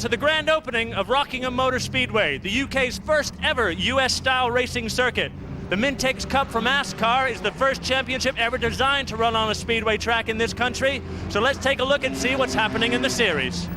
to the grand opening of Rockingham Motor Speedway, the UK's first ever US-style racing circuit. The Mintex Cup from ASCAR is the first championship ever designed to run on a speedway track in this country. So let's take a look and see what's happening in the series.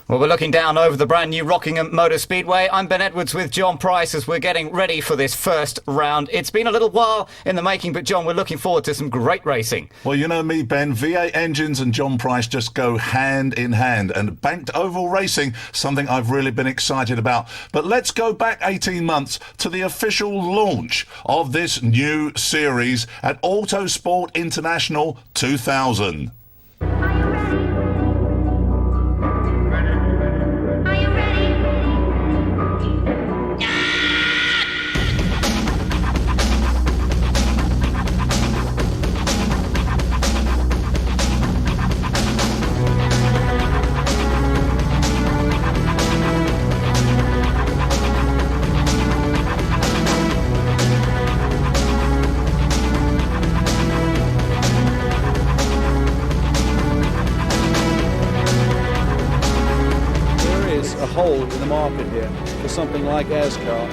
Well, we're looking down over the brand new Rockingham Motor Speedway. I'm Ben Edwards with John Price as we're getting ready for this first round. It's been a little while in the making, but John, we're looking forward to some great racing. Well, you know me, Ben. V8 engines and John Price just go hand in hand, and banked oval racing, something I've really been excited about. But let's go back 18 months to the official launch of this new series at Autosport International 2000. Hole in the market here for something like ASCAR,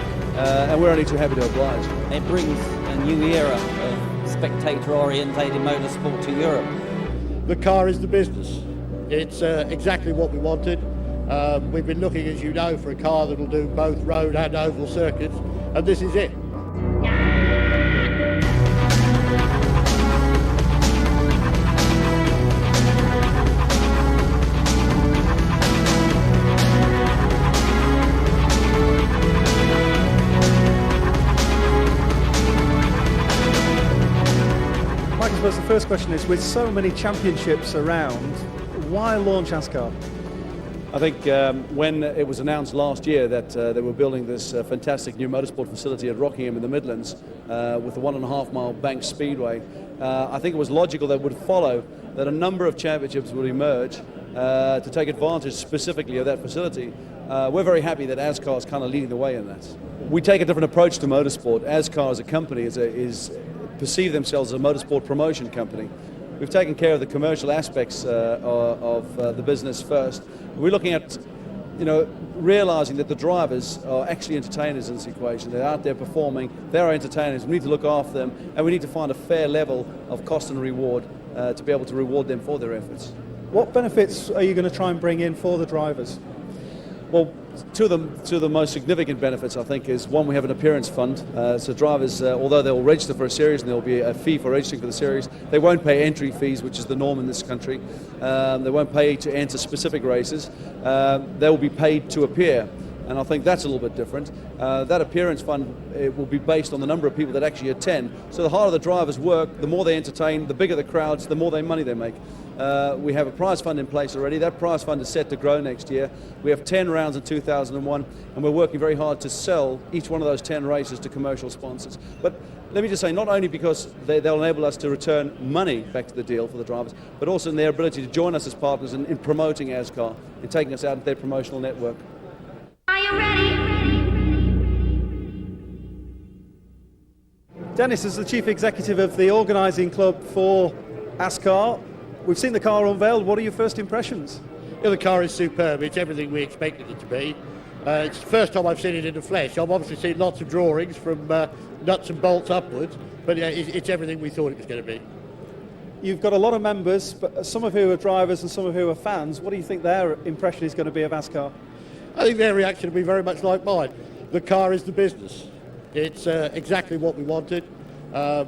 and we're only too happy to oblige. It brings a new era of spectator-orientated motorsport to Europe. The car is the business. It's exactly what we wanted. We've been looking, as you know, for a car that will do both road and oval circuits, and this is it. I suppose the first question is, with so many championships around, why launch ASCAR? I think when it was announced last year that they were building this fantastic new motorsport facility at Rockingham in the Midlands with the 1.5 mile bank speedway, I think it was logical that would follow that a number of championships would emerge to take advantage specifically of that facility. We're very happy that ASCAR is kind of leading the way in that. We take a different approach to motorsport. ASCAR as a company perceive themselves as a motorsport promotion company. We've taken care of the commercial aspects of the business first. We're looking at, realizing that the drivers are actually entertainers in this equation. They're out there performing, they're entertainers. We need to look after them, and we need to find a fair level of cost and reward to be able to reward them for their efforts. What benefits are you going to try and bring in for the drivers? Well, two of the most significant benefits, I think, is one, we have an appearance fund. So drivers, although they'll register for a series and there'll be a fee for registering for the series, they won't pay entry fees, which is the norm in this country. They won't pay to enter specific races. They will be paid to appear. And I think that's a little bit different. That appearance fund, it will be based on the number of people that actually attend. So the harder the drivers work, the more they entertain, the bigger the crowds, the more money they make. We have a prize fund in place already. That prize fund is set to grow next year. We have 10 rounds in 2001, and we're working very hard to sell each one of those 10 races to commercial sponsors. But let me just say, not only because they'll enable us to return money back to the deal for the drivers, but also in their ability to join us as partners in promoting ASCAR, in taking us out into their promotional network. Are you ready? Dennis, as the Chief Executive of the organising club for ASCAR, we've seen the car unveiled. What are your first impressions? Yeah, the car is superb. It's everything we expected it to be. It's the first time I've seen it in the flesh. I've obviously seen lots of drawings from nuts and bolts upwards, but yeah, it's everything we thought it was going to be. You've got a lot of members, but some of who are drivers and some of who are fans. What do you think their impression is going to be of ASCAR? I think their reaction will be very much like mine. The car is the business. It's exactly what we wanted.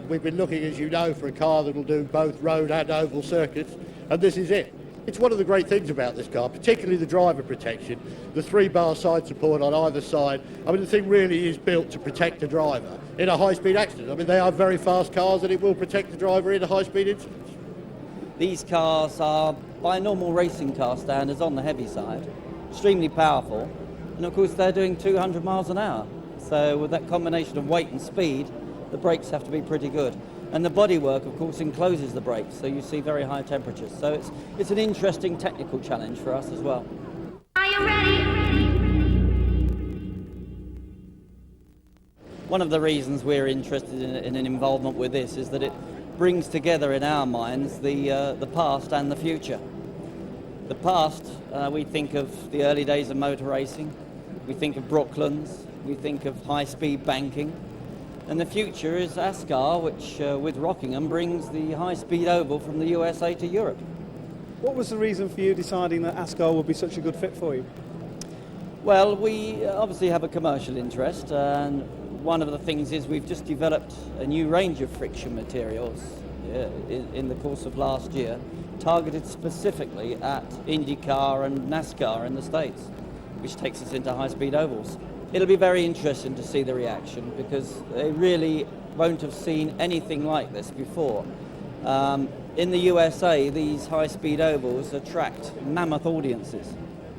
We've been looking, as you know, for a car that will do both road and oval circuits, and this is it. It's one of the great things about this car, particularly the driver protection, the 3-bar side support on either side. I mean, the thing really is built to protect the driver in a high-speed accident. I mean, they are very fast cars, and it will protect the driver in a high-speed incident. These cars are, by normal racing car standards, on the heavy side, extremely powerful, and of course they're doing 200 miles an hour. So with that combination of weight and speed, the brakes have to be pretty good. And the bodywork, of course, encloses the brakes, so you see very high temperatures. So it's an interesting technical challenge for us as well. Are you ready? One of the reasons we're interested in an involvement with this is that it brings together in our minds the past and the future. The past, we think of the early days of motor racing, we think of Brooklands, we think of high-speed banking, and the future is ASCAR, which with Rockingham brings the high-speed oval from the USA to Europe. What was the reason for you deciding that ASCAR would be such a good fit for you? Well, we obviously have a commercial interest, and one of the things is we've just developed a new range of friction materials in the course of last year, targeted specifically at IndyCar and NASCAR in the States, which takes us into high-speed ovals. It'll be very interesting to see the reaction because they really won't have seen anything like this before. In the USA, these high-speed ovals attract mammoth audiences.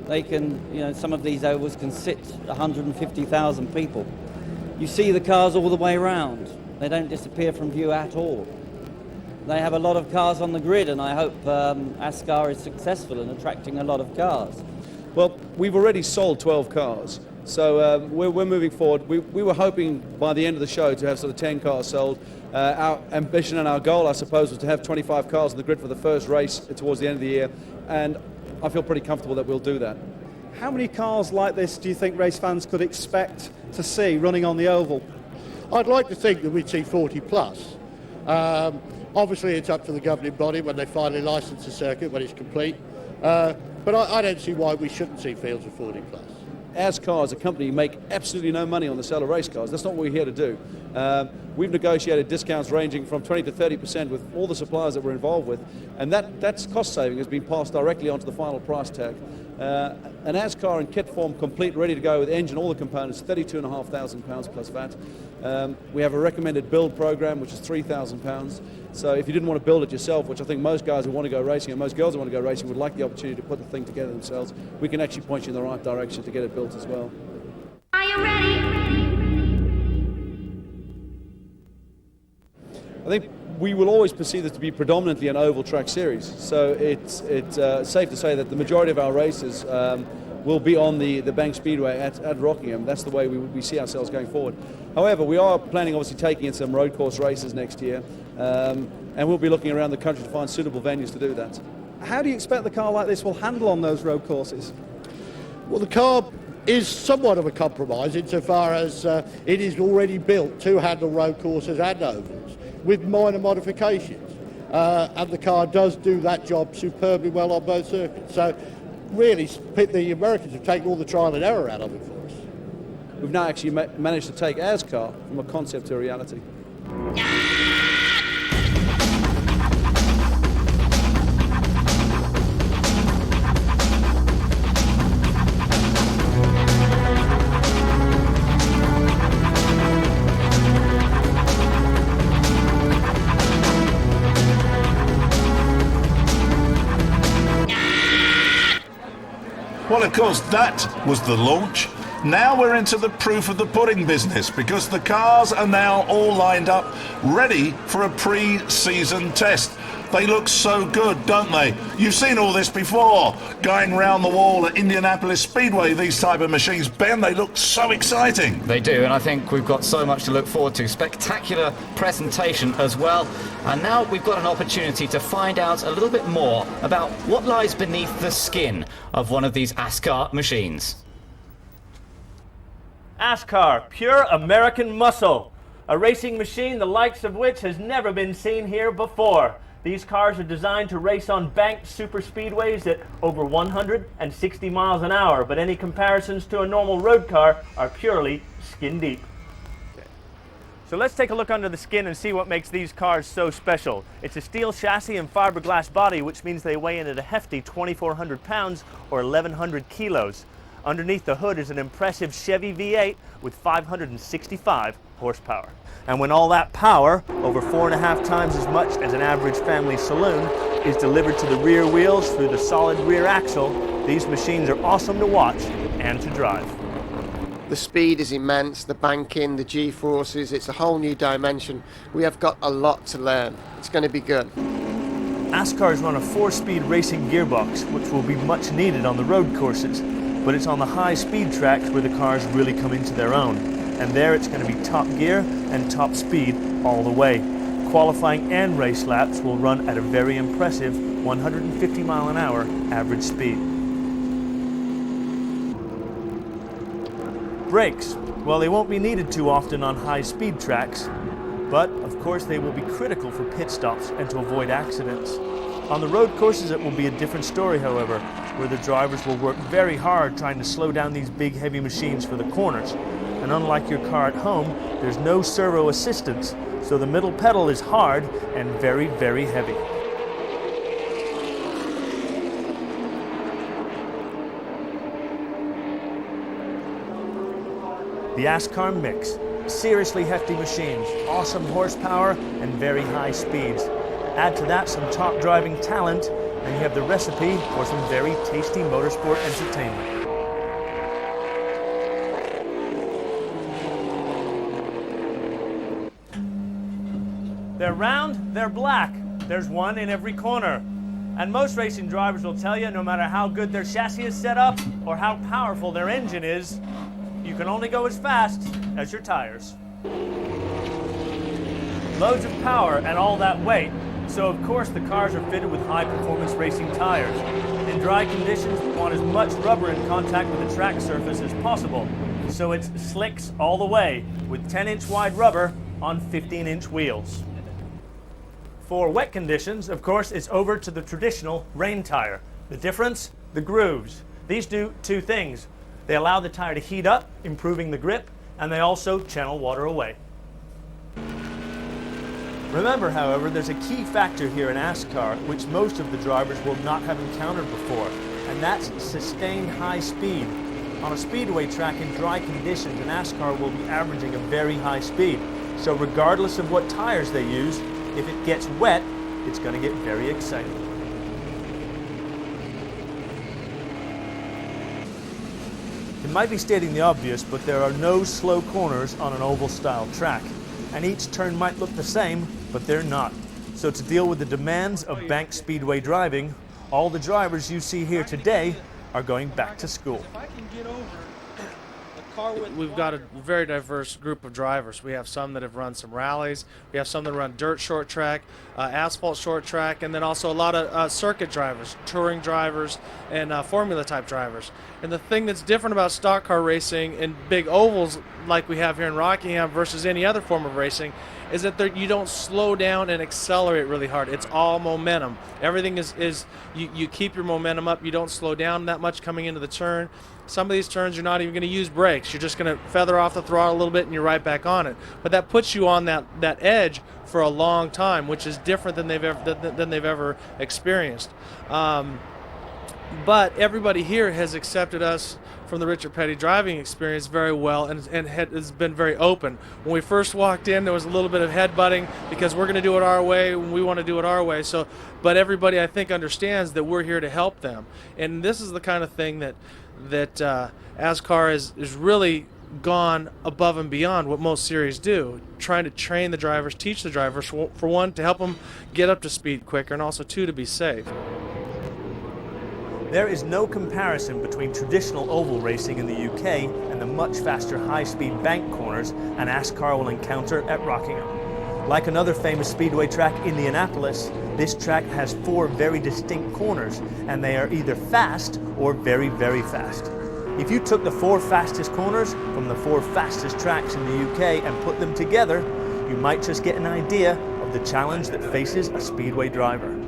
They can, some of these ovals can sit 150,000 people. You see the cars all the way around. They don't disappear from view at all. They have a lot of cars on the grid, and I hope ASCAR is successful in attracting a lot of cars. Well, we've already sold 12 cars, so we're moving forward. We were hoping by the end of the show to have sort of 10 cars sold. Our ambition and our goal, I suppose, was to have 25 cars on the grid for the first race towards the end of the year, and I feel pretty comfortable that we'll do that. How many cars like this do you think race fans could expect to see running on the oval? I'd like to think that we'd see 40 plus. Obviously, it's up to the governing body when they finally license the circuit, when it's complete. But I don't see why we shouldn't see fields of 40 plus. ASCAR as a company make absolutely no money on the sale of race cars. That's not what we're here to do. We've negotiated discounts ranging from 20 to 30% with all the suppliers that we're involved with, and that's cost saving has been passed directly onto the final price tag. An ASCAR in kit form, complete, ready to go with engine, all the components, £32,500 plus VAT. We have a recommended build program, which is £3,000. So if you didn't want to build it yourself, which I think most guys who want to go racing and most girls who want to go racing would like the opportunity to put the thing together themselves, we can actually point you in the right direction to get it built as well. Are you ready? I think we will always perceive this to be predominantly an oval track series. So it's safe to say that the majority of our races will be on the Bank Speedway at Rockingham. That's the way we see ourselves going forward. However, we are planning obviously taking in some road course races next year, and we'll be looking around the country to find suitable venues to do that. How do you expect the car like this will handle on those road courses? Well, the car is somewhat of a compromise insofar as it is already built to handle road courses and ovals with minor modifications. And the car does do that job superbly well on both circuits. So really, the Americans have taken all the trial and error out of it for us. We've now actually managed to take ASCAR from a concept to a reality. Well, of course, that was the launch. Now we're into the proof of the pudding business because the cars are now all lined up, ready for a pre-season test. They look so good, don't they? You've seen all this before, going round the wall at Indianapolis Speedway, these type of machines. Ben, they look so exciting. They do, and I think we've got so much to look forward to. Spectacular presentation as well. And now we've got an opportunity to find out a little bit more about what lies beneath the skin of one of these ASCAR machines. ASCAR, pure American muscle. A racing machine the likes of which has never been seen here before. These cars are designed to race on banked super speedways at over 160 miles an hour, but any comparisons to a normal road car are purely skin deep. So let's take a look under the skin and see what makes these cars so special. It's a steel chassis and fiberglass body, which means they weigh in at a hefty 2,400 pounds or 1,100 kilos. Underneath the hood is an impressive Chevy V8 with 565 horsepower. And when all that power, over 4.5 times as much as an average family saloon, is delivered to the rear wheels through the solid rear axle, these machines are awesome to watch and to drive. The speed is immense, the banking, the G-forces, it's a whole new dimension. We have got a lot to learn. It's going to be good. ASCAR's run a 4-speed racing gearbox, which will be much needed on the road courses, but it's on the high-speed tracks where the cars really come into their own. And there it's going to be top gear and top speed all the way. Qualifying and race laps will run at a very impressive 150 mile an hour average speed. Brakes, well, they won't be needed too often on high-speed tracks, but of course they will be critical for pit stops and to avoid accidents. On the road courses it will be a different story, however, where the drivers will work very hard trying to slow down these big heavy machines for the corners. And unlike your car at home, there's no servo assistance, so the middle pedal is hard and very, very heavy. The ASCAR Mix. Seriously hefty machines, awesome horsepower, and very high speeds. Add to that some top driving talent, and you have the recipe for some very tasty motorsport entertainment. They're round, they're black. There's one in every corner. And most racing drivers will tell you, no matter how good their chassis is set up or how powerful their engine is, you can only go as fast as your tires. Loads of power and all that weight, so of course the cars are fitted with high-performance racing tires. In dry conditions, we want as much rubber in contact with the track surface as possible, so it's slicks all the way, with 10-inch wide rubber on 15-inch wheels. For wet conditions, of course, it's over to the traditional rain tire. The difference? The grooves. These do two things. They allow the tire to heat up, improving the grip, and they also channel water away. Remember, however, there's a key factor here in ASCAR which most of the drivers will not have encountered before, and that's sustained high speed. On a speedway track in dry conditions, an ASCAR will be averaging a very high speed. So regardless of what tires they use, if it gets wet, it's going to get very exciting. It might be stating the obvious, but there are no slow corners on an oval-style track. And each turn might look the same, but they're not. So to deal with the demands of banked speedway driving, all the drivers you see here today are going back to school. We've got a very diverse group of drivers. We have some that have run some rallies. We have some that run dirt short track, asphalt short track, and then also a lot of circuit drivers, touring drivers, and formula type drivers. And the thing that's different about stock car racing in big ovals like we have here in Rockingham versus any other form of racing is that you don't slow down and accelerate really hard. It's all momentum. Everything is you keep your momentum up. You don't slow down that much coming into the turn. Some of these turns you're not even going to use brakes. You're just going to feather off the throttle a little bit and you're right back on it. But that puts you on that edge for a long time, which is different than they've ever experienced. But everybody here has accepted us from the Richard Petty driving experience very well and has been very open. When we first walked in, there was a little bit of headbutting because we're going to do it our way and we want to do it our way. But everybody, I think, understands that we're here to help them. And this is the kind of thing that ASCAR is really gone above and beyond what most series do, trying to train the drivers, teach the drivers, for one, to help them get up to speed quicker, and also, two, to be safe. There is no comparison between traditional oval racing in the UK and the much faster high-speed bank corners an ASCAR will encounter at Rockingham. Like another famous speedway track, Indianapolis, this track has 4 very distinct corners, and they are either fast or very, very fast. If you took the 4 fastest corners from the 4 fastest tracks in the UK and put them together, you might just get an idea of the challenge that faces a speedway driver.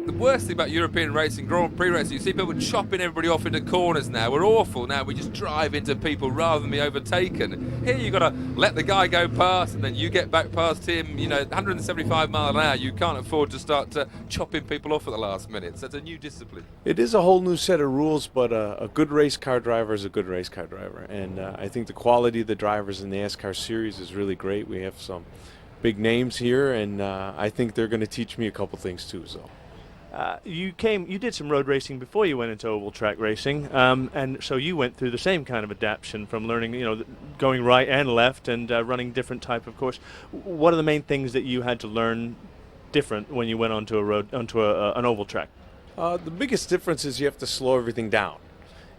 The worst thing about European racing, Grand Prix racing, you see people chopping everybody off into corners now. We're awful now. We just drive into people rather than be overtaken. Here you've got to let the guy go past and then you get back past him. You know, 175 miles an hour, you can't afford to start chopping people off at the last minute. So it's a new discipline. It is a whole new set of rules, but a good race car driver is a good race car driver. And I think the quality of the drivers in the ASCAR Series is really great. We have some big names here, and I think they're going to teach me a couple things too. So. You did some road racing before you went into oval track racing, and so you went through the same kind of adaptation from learning, going right and left and running different type of course. What are the main things that you had to learn different when you went onto an oval track? The biggest difference is you have to slow everything down.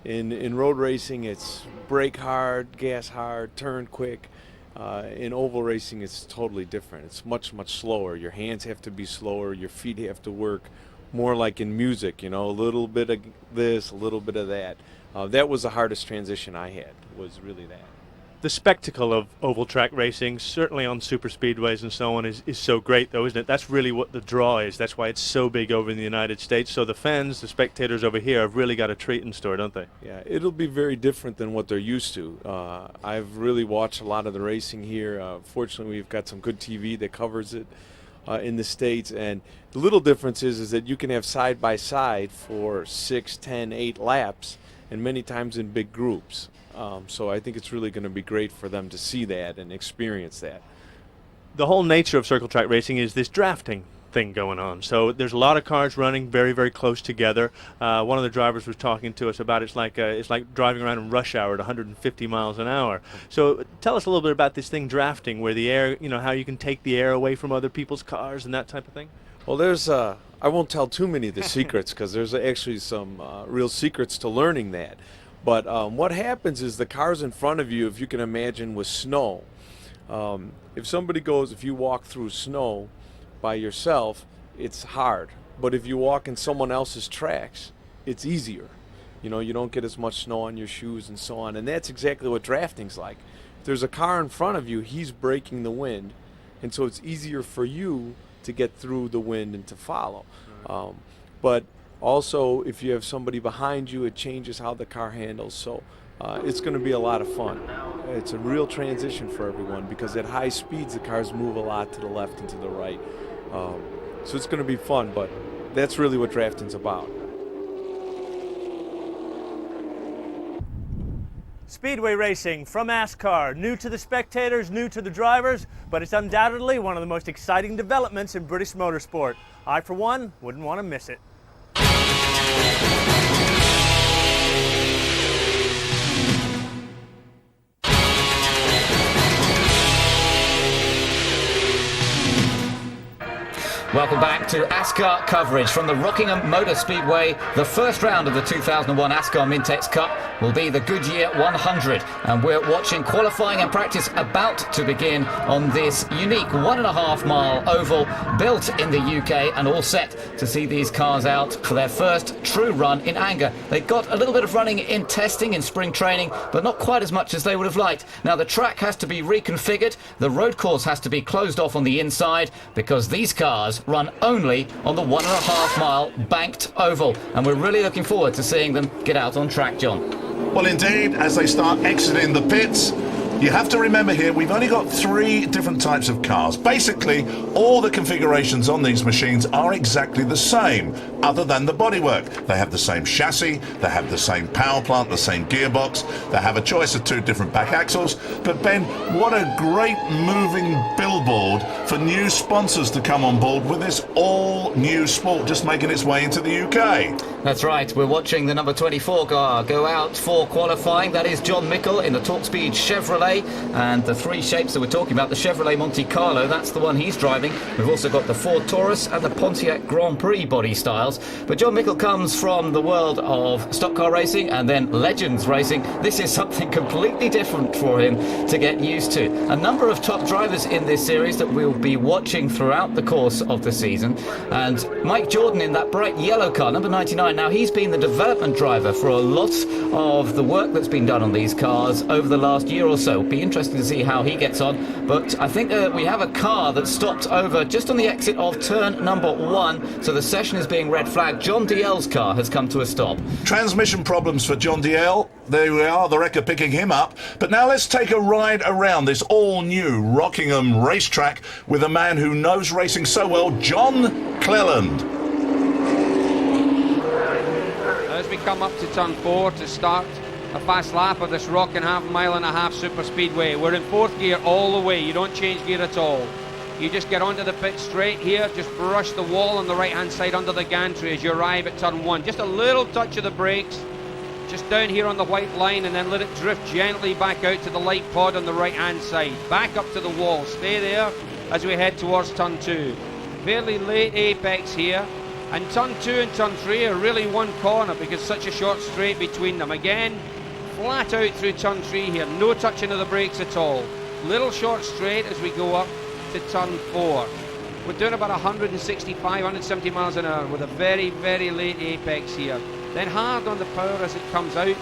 In road racing, it's brake hard, gas hard, turn quick. In oval racing, it's totally different. It's much, much slower. Your hands have to be slower. Your feet have to work more like in music, you know, a little bit of this, a little bit of that. That was the hardest transition I had, was really that. The spectacle of oval track racing, certainly on super speedways and so on, is so great, though, isn't it? That's really what the draw is. That's why it's so big over in the United States. So the fans, the spectators over here, have really got a treat in store, don't they? Yeah, it'll be very different than what they're used to. I've really watched a lot of the racing here. Fortunately, we've got some good TV that covers it in the States. And the little difference is that you can have side-by-side for 6, 10, 8 laps, and many times in big groups. So I think it's really going to be great for them to see that and experience that. The whole nature of circle track racing is this drafting thing going on. So there's a lot of cars running very, very close together. One of the drivers was talking to us about it's like driving around in rush hour at 150 miles an hour. So tell us a little bit about this thing, drafting, where the air, you know, how you can take the air away from other people's cars and that type of thing. Well, there's I won't tell too many of the secrets, because there's actually some real secrets to learning that. But what happens is the cars in front of you, if you can imagine with snow, if you walk through snow by yourself, it's hard. But if you walk in someone else's tracks, it's easier. You know, you don't get as much snow on your shoes and so on. And that's exactly what drafting's like. If there's a car in front of you, he's breaking the wind. And so it's easier for you to get through the wind and to follow. But also, if you have somebody behind you, it changes how the car handles. So it's going to be a lot of fun. It's a real transition for everyone, because at high speeds, the cars move a lot to the left and to the right. So it's going to be fun, but that's really what drafting's about. Speedway racing from ASCAR, new to the spectators, new to the drivers, but it's undoubtedly one of the most exciting developments in British motorsport. I, for one, wouldn't want to miss it. Welcome back to ASCAR coverage from the Rockingham Motor Speedway. The first round of the 2001 ASCAR Mintex Cup will be the Goodyear 100, and we're watching qualifying and practice about to begin on this unique 1.5 mile oval built in the UK, and all set to see these cars out for their first true run in anger. They got a little bit of running in testing in spring training, but not quite as much as they would have liked. Now the track has to be reconfigured, the road course has to be closed off on the inside, because these cars run only on the 1.5 mile banked oval, and we're really looking forward to seeing them get out on track, John. Well, indeed, as they start exiting the pits, you have to remember here, we've only got 3 different types of cars. Basically, all the configurations on these machines are exactly the same, other than the bodywork. They have the same chassis, they have the same power plant, the same gearbox, they have a choice of 2 different back axles. But Ben, what a great moving billboard for new sponsors to come on board with this all-new sport just making its way into the UK. That's right, we're watching the number 24 car go out for qualifying. That is John Mickle in the Talkspeed Chevrolet, and the 3 shapes that we're talking about, the Chevrolet Monte Carlo, that's the one he's driving. We've also got the Ford Taurus and the Pontiac Grand Prix body styles. But John Mickle comes from the world of stock car racing and then Legends racing. This is something completely different for him to get used to. A number of top drivers in this series that we'll be watching throughout the course of the season, and Mike Jordan in that bright yellow car, number 99. Now he's been the development driver for a lot of the work that's been done on these cars over the last year or so. Be interesting to see how he gets on, but I think we have a car that stopped over just on the exit of turn number 1, so the session is being red flagged. John DL's car has come to a stop. Transmission problems for John DL. There we are, the wrecker picking him up. But now let's take a ride around this all-new Rockingham racetrack with a man who knows racing so well, John Cleland. As we come up to turn 4 to start a fast lap of this Rockingham 1.5 mile super speedway. We're in 4th gear all the way. You don't change gear at all. You just get onto the pit straight here, just brush the wall on the right hand side under the gantry as you arrive at turn 1. Just a little touch of the brakes, just down here on the white line, and then let it drift gently back out to the light pod on the right hand side. Back up to the wall, stay there as we head towards turn 2. Fairly late apex here. And turn 2 and turn 3 are really one corner because such a short straight between them. Again, flat out through turn 3 here, no touching of the brakes at all. Little short straight as we go up to turn 4. We're doing about 165, 170 miles an hour with a very, very late apex here. Then hard on the power as it comes out,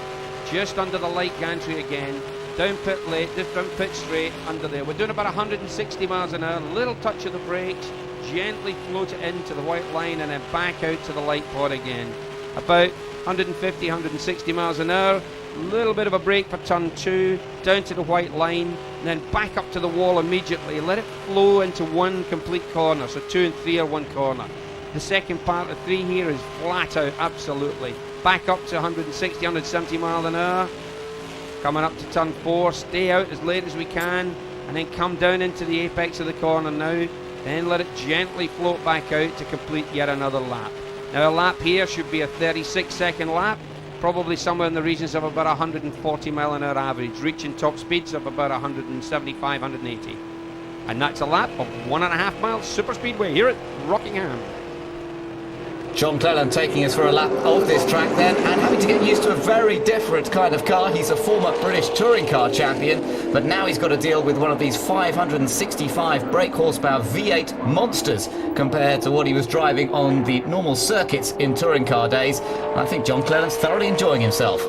just under the light gantry again. Down pit late, down pit straight, under there. We're doing about 160 miles an hour, little touch of the brakes, gently float it into the white line and then back out to the light pod again. About 150, 160 miles an hour, little bit of a brake for turn 2, down to the white line, and then back up to the wall immediately. Let it flow into one complete corner, so 2 and 3 are one corner. The second part of 3 here is flat out, absolutely. Back up to 160, 170 miles an hour. Coming up to turn 4, stay out as late as we can, and then come down into the apex of the corner now. Then let it gently float back out to complete yet another lap. Now a lap here should be a 36-second lap, probably somewhere in the regions of about 140 mile an hour average, reaching top speeds of about 175, 180. And that's a lap of 1.5 miles super speedway here at Rockingham. John Cleland taking us for a lap of this track then, and having to get used to a very different kind of car. He's a former British touring car champion, but now he's got to deal with one of these 565 brake horsepower V8 monsters compared to what he was driving on the normal circuits in touring car days. I think John Cleland's thoroughly enjoying himself.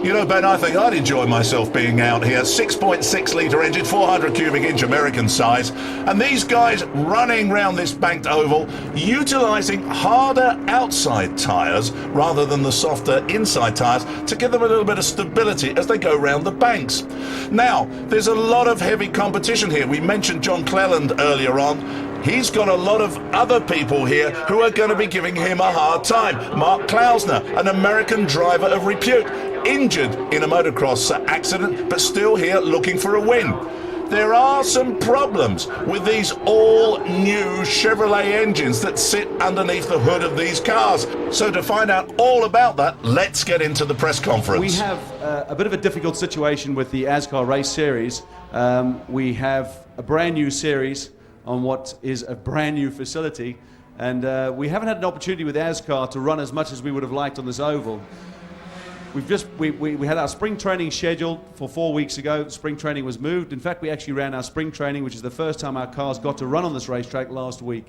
You know, Ben, I think I'd enjoy myself being out here. 6.6 litre engine, 400 cubic inch American size. And these guys running round this banked oval, utilising harder outside tyres rather than the softer inside tyres to give them a little bit of stability as they go round the banks. Now, there's a lot of heavy competition here. We mentioned John Cleland earlier on. He's got a lot of other people here who are going to be giving him a hard time. Mark Klausner, an American driver of repute, injured in a motocross accident, but still here looking for a win. There are some problems with these all-new Chevrolet engines that sit underneath the hood of these cars. So to find out all about that, let's get into the press conference. We have a bit of a difficult situation with the ASCAR Race Series. We have a brand new series on what is a brand new facility, and we haven't had an opportunity with ASCAR to run as much as we would have liked on this oval. We had our spring training scheduled for 4 weeks ago. Spring training was moved. In fact, we actually ran our spring training, which is the first time our cars got to run on this racetrack, last week.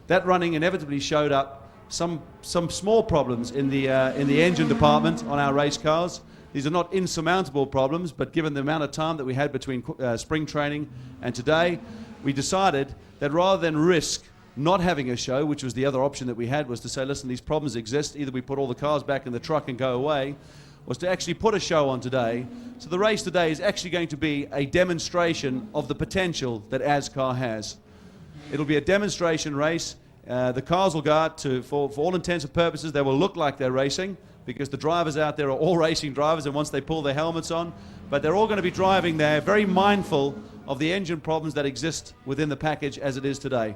That running inevitably showed up some small problems in the engine department on our race cars. These are not insurmountable problems, but given the amount of time that we had between spring training and today, we decided that rather than risk not having a show, which was the other option that we had, was to say, listen, these problems exist, either we put all the cars back in the truck and go away, was to actually put a show on today. So the race today is actually going to be a demonstration of the potential that ASCAR has. It'll be a demonstration race. The cars will go out to, for all intents and purposes, they will look like they're racing, because the drivers out there are all racing drivers, and once they pull their helmets on, but they're all going to be driving there very mindful of the engine problems that exist within the package as it is today.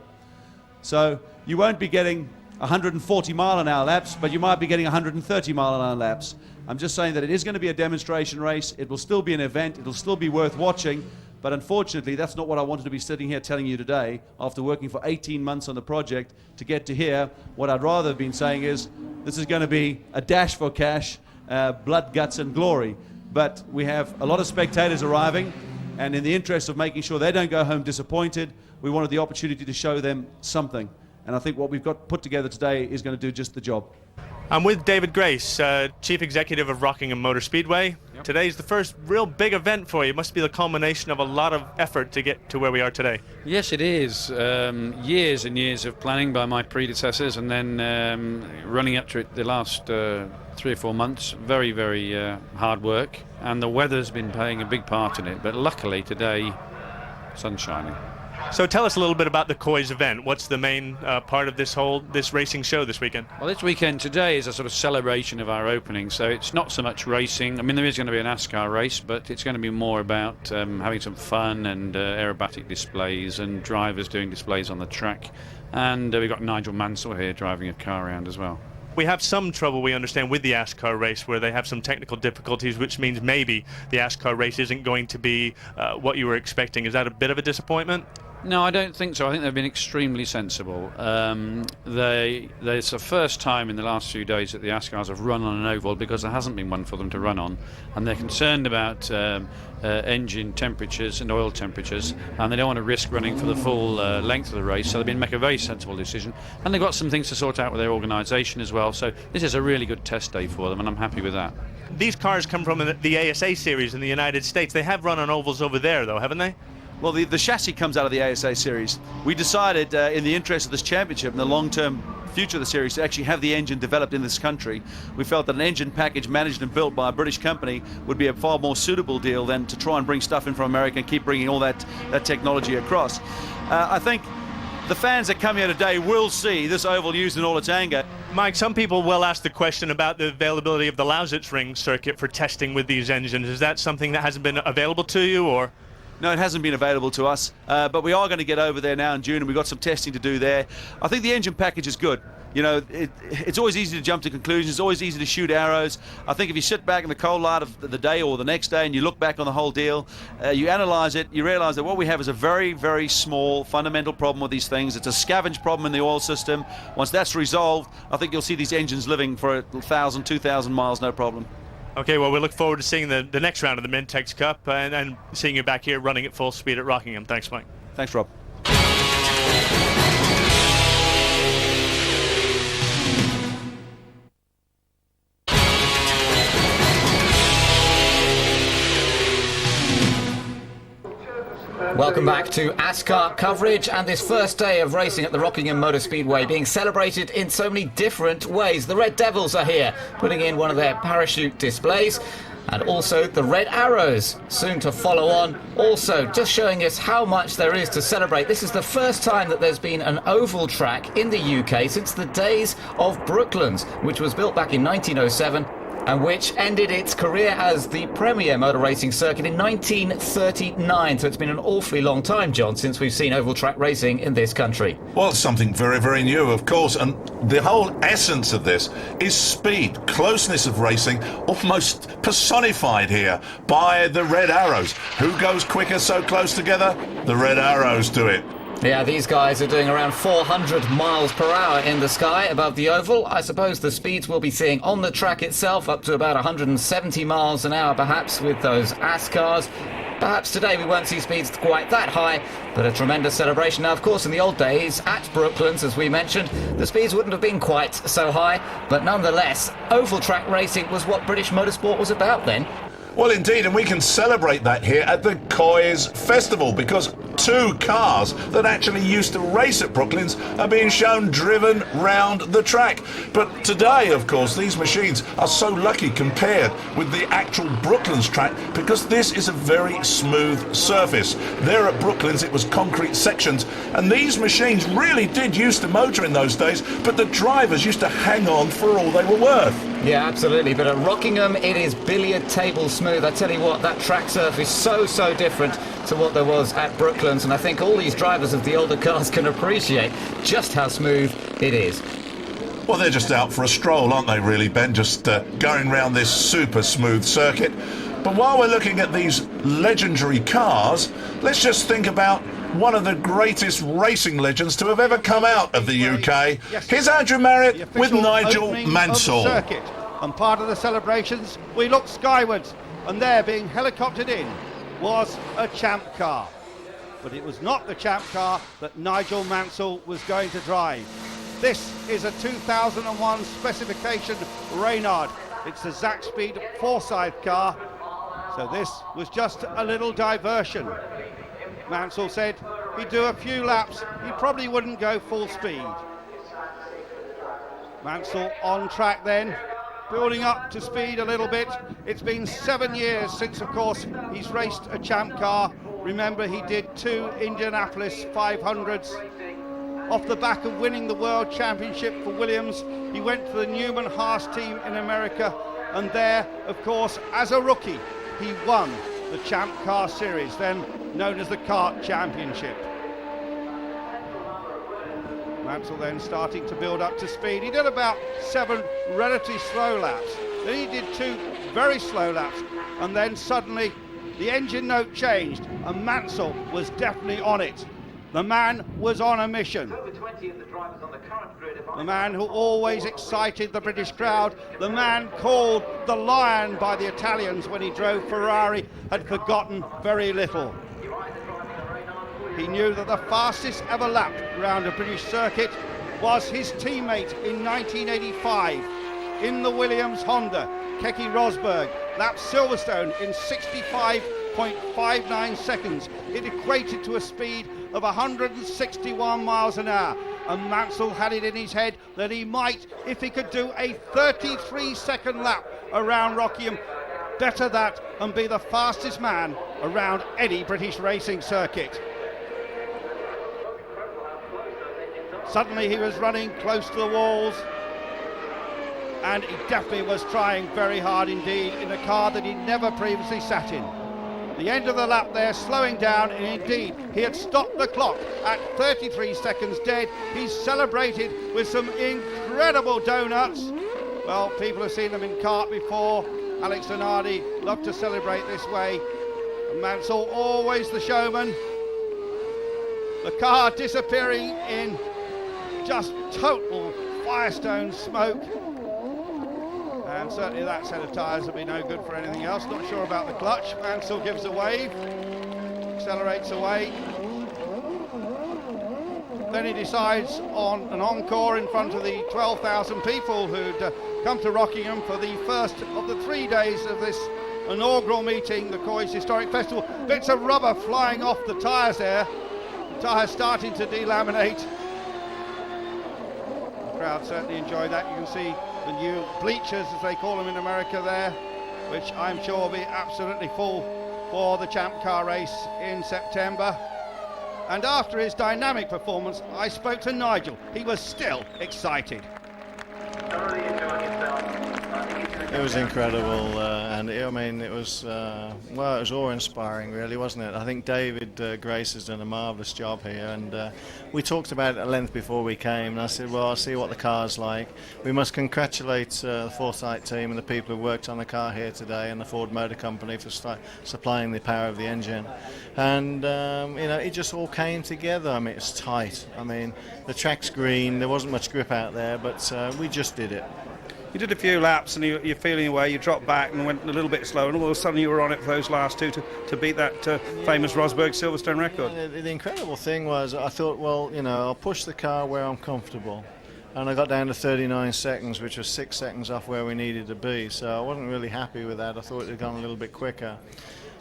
So you won't be getting 140 mile an hour laps, but you might be getting 130 mile an hour laps. I'm just saying that it is going to be a demonstration race. It will still be an event. It'll still be worth watching. But unfortunately, that's not what I wanted to be sitting here telling you today after working for 18 months on the project to get to here. What I'd rather have been saying is this is going to be a dash for cash, blood, guts and glory. But we have a lot of spectators arriving, and in the interest of making sure they don't go home disappointed, we wanted the opportunity to show them something. And I think what we've got put together today is going to do just the job. I'm with David Grace, Chief Executive of Rockingham Motor Speedway. Yep. Today's the first real big event for you. It must be the culmination of a lot of effort to get to where we are today. Yes, it is. Years and years of planning by my predecessors, and then running up to it the last 3 or 4 months. Very, very hard work, and the weather's been playing a big part in it. But luckily today, sun's shining. So tell us a little bit about the COYS event. What's the main part of this racing show this weekend? Well, this weekend today is a sort of celebration of our opening, so it's not so much racing. I mean, there is going to be an ASCAR race, but it's going to be more about having some fun and aerobatic displays and drivers doing displays on the track. And we've got Nigel Mansell here driving a car around as well. We have some trouble, we understand, with the ASCAR race where they have some technical difficulties, which means maybe the ASCAR race isn't going to be what you were expecting. Is that a bit of a disappointment? No, I don't think so. I think they've been extremely sensible. It's the first time in the last few days that the ASCARs have run on an oval because there hasn't been one for them to run on, and they're concerned about engine temperatures and oil temperatures, and they don't want to risk running for the full length of the race, so they've been making a very sensible decision, and they've got some things to sort out with their organisation as well, so this is a really good test day for them, and I'm happy with that. These cars come from the ASA Series in the United States. They have run on ovals over there, though, haven't they? Well, the chassis comes out of the ASA Series. We decided, in the interest of this championship and the long-term future of the series, to actually have the engine developed in this country. We felt that an engine package managed and built by a British company would be a far more suitable deal than to try and bring stuff in from America and keep bringing all that technology across. I think the fans that come here today will see this oval used in all its anger. Mike, some people will ask the question about the availability of the Lausitz Ring circuit for testing with these engines. Is that something that hasn't been available to you, or...? No, it hasn't been available to us, but we are going to get over there now in June, and we've got some testing to do there. I think the engine package is good. You know, it's always easy to jump to conclusions. It's always easy to shoot arrows. I think if you sit back in the cold light of the day or the next day and you look back on the whole deal, you analyze it, you realize that what we have is a very, very small fundamental problem with these things. It's a scavenge problem in the oil system. Once that's resolved, I think you'll see these engines living for 1,000, 2,000 miles, no problem. Okay, well, we look forward to seeing the next round of the Mintex Cup and seeing you back here running at full speed at Rockingham. Thanks, Mike. Thanks, Rob. Welcome back to ASCAR coverage, and this first day of racing at the Rockingham Motor Speedway being celebrated in so many different ways. The Red Devils are here, putting in one of their parachute displays, and also the Red Arrows soon to follow on, also just showing us how much there is to celebrate. This is the first time that there's been an oval track in the UK since the days of Brooklands, which was built back in 1907. And which ended its career as the premier motor racing circuit in 1939. So it's been an awfully long time, John, since we've seen oval track racing in this country. Well, it's something very, very new, of course, and the whole essence of this is speed, closeness of racing, almost personified here by the Red Arrows. Who goes quicker so close together? The Red Arrows do it. Yeah, these guys are doing around 400 miles per hour in the sky above the oval. I suppose the speeds we'll be seeing on the track itself up to about 170 miles an hour perhaps with those ASCARs. Perhaps today we won't see speeds quite that high, but a tremendous celebration. Now, of course, in the old days at Brooklands, as we mentioned, the speeds wouldn't have been quite so high, but nonetheless, oval track racing was what British motorsport was about then. Well, indeed, and we can celebrate that here at the Coys Festival because two cars that actually used to race at Brooklands are being shown driven round the track. But today, of course, these machines are so lucky compared with the actual Brooklands track because this is a very smooth surface. There at Brooklands, it was concrete sections, and these machines really did used to motor in those days, but the drivers used to hang on for all they were worth. Yeah, absolutely. But at Rockingham, it is billiard table smooth. I tell you what, that track surface is so different to what there was at Brooklands. And I think all these drivers of the older cars can appreciate just how smooth it is. Well, they're just out for a stroll, aren't they, really, Ben? Just going round this super smooth circuit. But while we're looking at these legendary cars, let's just think about one of the greatest racing legends to have ever come out of the UK. Here's Andrew Marriott with Nigel Mansell. And part of the celebrations, we look skywards, and there, being helicoptered in, was a champ car. But it was not the champ car that Nigel Mansell was going to drive. This is a 2001 specification Reynard. It's the Zaxpeed Forsyth car. So this was just a little diversion. Mansell said he'd do a few laps, he probably wouldn't go full speed. Mansell on track then, building up to speed a little bit. It's been 7 years since, of course, he's raced a champ car. Remember, he did 2 Indianapolis 500s. Off the back of winning the World Championship for Williams, he went to the Newman Haas team in America, and there, of course, as a rookie, he won the Champ Car Series, then known as the Kart Championship. Mansell then starting to build up to speed. He did about 7 relatively slow laps. Then he did 2 very slow laps, and then suddenly the engine note changed, and Mansell was definitely on it. The man was on a mission. The man who always excited the British crowd, the man called the Lion by the Italians when he drove Ferrari, had forgotten very little. He knew that the fastest ever lap round a British circuit was his teammate in 1985 in the Williams Honda, Keke Rosberg, lapped Silverstone in 65.59 seconds. It equated to a speed of 161 miles an hour. And Mansell had it in his head that he might, if he could do a 33-second lap around Rockingham, better that and be the fastest man around any British racing circuit. Suddenly he was running close to the walls, and he definitely was trying very hard indeed in a car that he'd never previously sat in. The end of the lap there, slowing down, and indeed he had stopped the clock at 33 seconds dead. He celebrated with some incredible donuts. Well, people have seen them in kart before. Alex Zanardi loved to celebrate this way. And Mansell, always the showman. The car disappearing in just total Firestone smoke. And certainly that set of tyres will be no good for anything else. Not sure about the clutch. Mansell gives a wave, accelerates away. Then he decides on an encore in front of the 12,000 people who'd come to Rockingham for the first of the 3 days of this inaugural meeting, the Coys Historic Festival. Bits of rubber flying off the tyres there. The tyres starting to delaminate. The crowd certainly enjoyed that. You can see the new bleachers, as they call them in America there, which I'm sure will be absolutely full for the Champ Car race in September. And after his dynamic performance, I spoke to Nigel. He was still excited. It was incredible, and I mean, it was well, it was awe-inspiring, really, wasn't it? I think David Grace has done a marvellous job here, and we talked about it at length before we came. And I said, well, I'll see what the car's like. We must congratulate the Foresight team and the people who worked on the car here today, and the Ford Motor Company for supplying the power of the engine. And you know, it just all came together. I mean, it's tight. I mean, the track's green. There wasn't much grip out there, but we just did it. You did a few laps and you're feeling your way, you dropped back and went a little bit slow, and all of a sudden you were on it for those last two to beat that famous Rosberg Silverstone record. The incredible thing was, I thought, well, you know, I'll push the car where I'm comfortable. And I got down to 39 seconds, which was 6 seconds off where we needed to be. So I wasn't really happy with that. I thought it had gone a little bit quicker.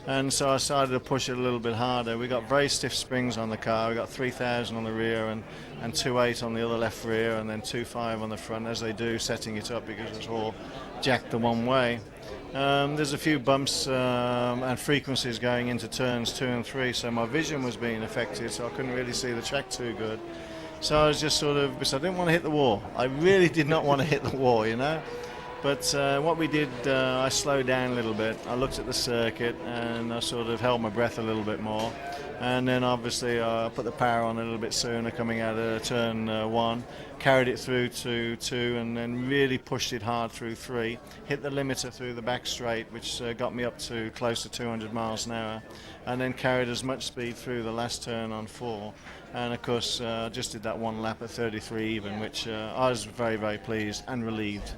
And so I started to push it a little bit harder. We got very stiff springs on the car. We got 3,000 on the rear and 2.8 on the other left rear, and then 2.5 on the front, as they do, setting it up because it's all jacked the one way. There's a few bumps and frequencies going into turns 2 and 3, so my vision was being affected, so I couldn't really see the track too good. So I was just sort of, because I didn't want to hit the wall. I really did not want to hit the wall, you know. But what we did, I slowed down a little bit. I looked at the circuit and I sort of held my breath a little bit more. And then obviously I put the power on a little bit sooner coming out of turn 1, carried it through to 2, and then really pushed it hard through 3. Hit the limiter through the back straight, which got me up to close to 200 miles an hour. And then carried as much speed through the last turn on 4. And of course, just did that one lap at 33 even, which I was very, very pleased and relieved.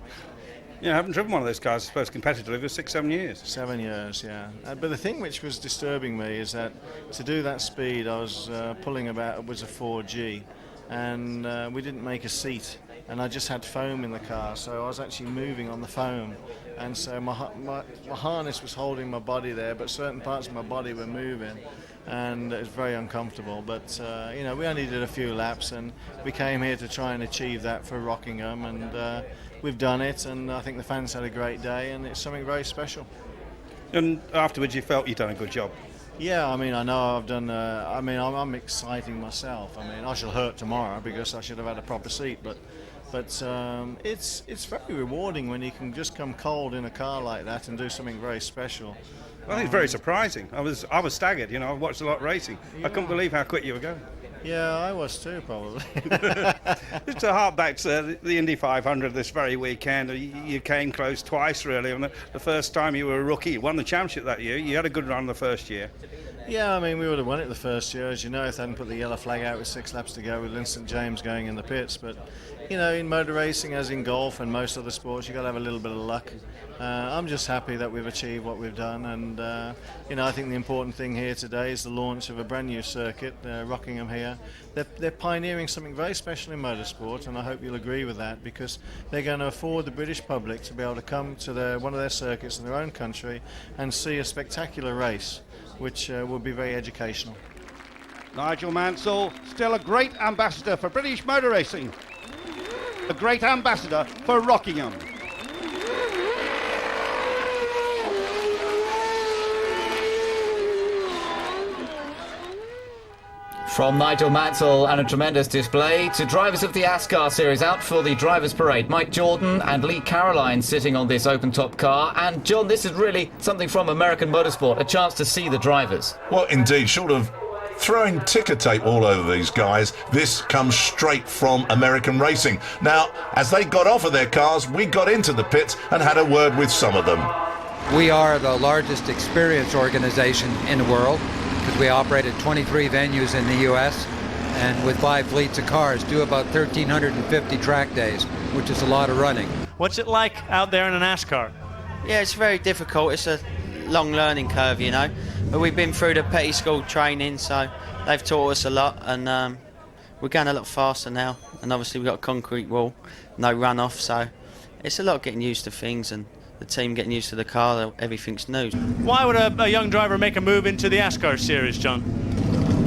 Yeah, I haven't driven one of those cars, I suppose, competitively for 6-7 years. 7 years, yeah. But the thing which was disturbing me is that to do that speed, I was pulling about, it was a 4G, and we didn't make a seat, and I just had foam in the car, so I was actually moving on the foam, and so my harness was holding my body there, but certain parts of my body were moving, and it was very uncomfortable. But you know, we only did a few laps, and we came here to try and achieve that for Rockingham, and we've done it, and I think the fans had a great day, and it's something very special. And afterwards you felt you'd done a good job? Yeah, I mean, I know I've done, I mean, I'm exciting myself. I mean, I shall hurt tomorrow because I should have had a proper seat, but it's very rewarding when you can just come cold in a car like that and do something very special. Well, I think it's very surprising. I was staggered, you know, I've watched a lot of racing. I couldn't believe how quick you were going. Yeah, I was too, probably. Just to hark back to the Indy 500 this very weekend, you came close twice, really. The first time you were a rookie, you won the championship that year. You had a good run the first year. Yeah, I mean, we would have won it the first year, as you know, if they hadn't put the yellow flag out with 6 laps to go with Vincent James going in the pits. But, you know, in motor racing, as in golf and most other sports, you've got to have a little bit of luck. I'm just happy that we've achieved what we've done. And, you know, I think the important thing here today is the launch of a brand new circuit, Rockingham here. They're pioneering something very special in motorsport, and I hope you'll agree with that, because they're going to afford the British public to be able to come to one of their circuits in their own country and see a spectacular race, which will be very educational. Nigel Mansell, still a great ambassador for British motor racing. A great ambassador for Rockingham. From Nigel Mansell and a tremendous display to drivers of the ASCAR Series out for the Drivers' Parade. Mike Jordan and Lee Caroline sitting on this open-top car. And, John, this is really something from American motorsport, a chance to see the drivers. Well, indeed, short of throwing ticker tape all over these guys, this comes straight from American racing. Now, as they got off of their cars, we got into the pits and had a word with some of them. We are the largest experience organization in the world, because we operate at 23 venues in the U.S. and with 5 fleets of cars, do about 1,350 track days, which is a lot of running. What's it like out there in an ASCAR? Yeah, it's very difficult. It's a long learning curve, you know. But we've been through the petty school training, so they've taught us a lot, and we're going a lot faster now. And obviously we've got a concrete wall, no runoff, so it's a lot getting used to things, and the team getting used to the car, everything's new. Why would a young driver make a move into the ASCAR Series, John?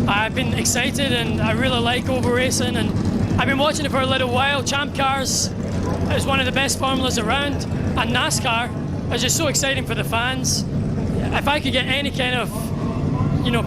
I've been excited and I really like oval racing, and I've been watching it for a little while. Champ Cars is one of the best formulas around, and NASCAR is just so exciting for the fans. If I could get any kind of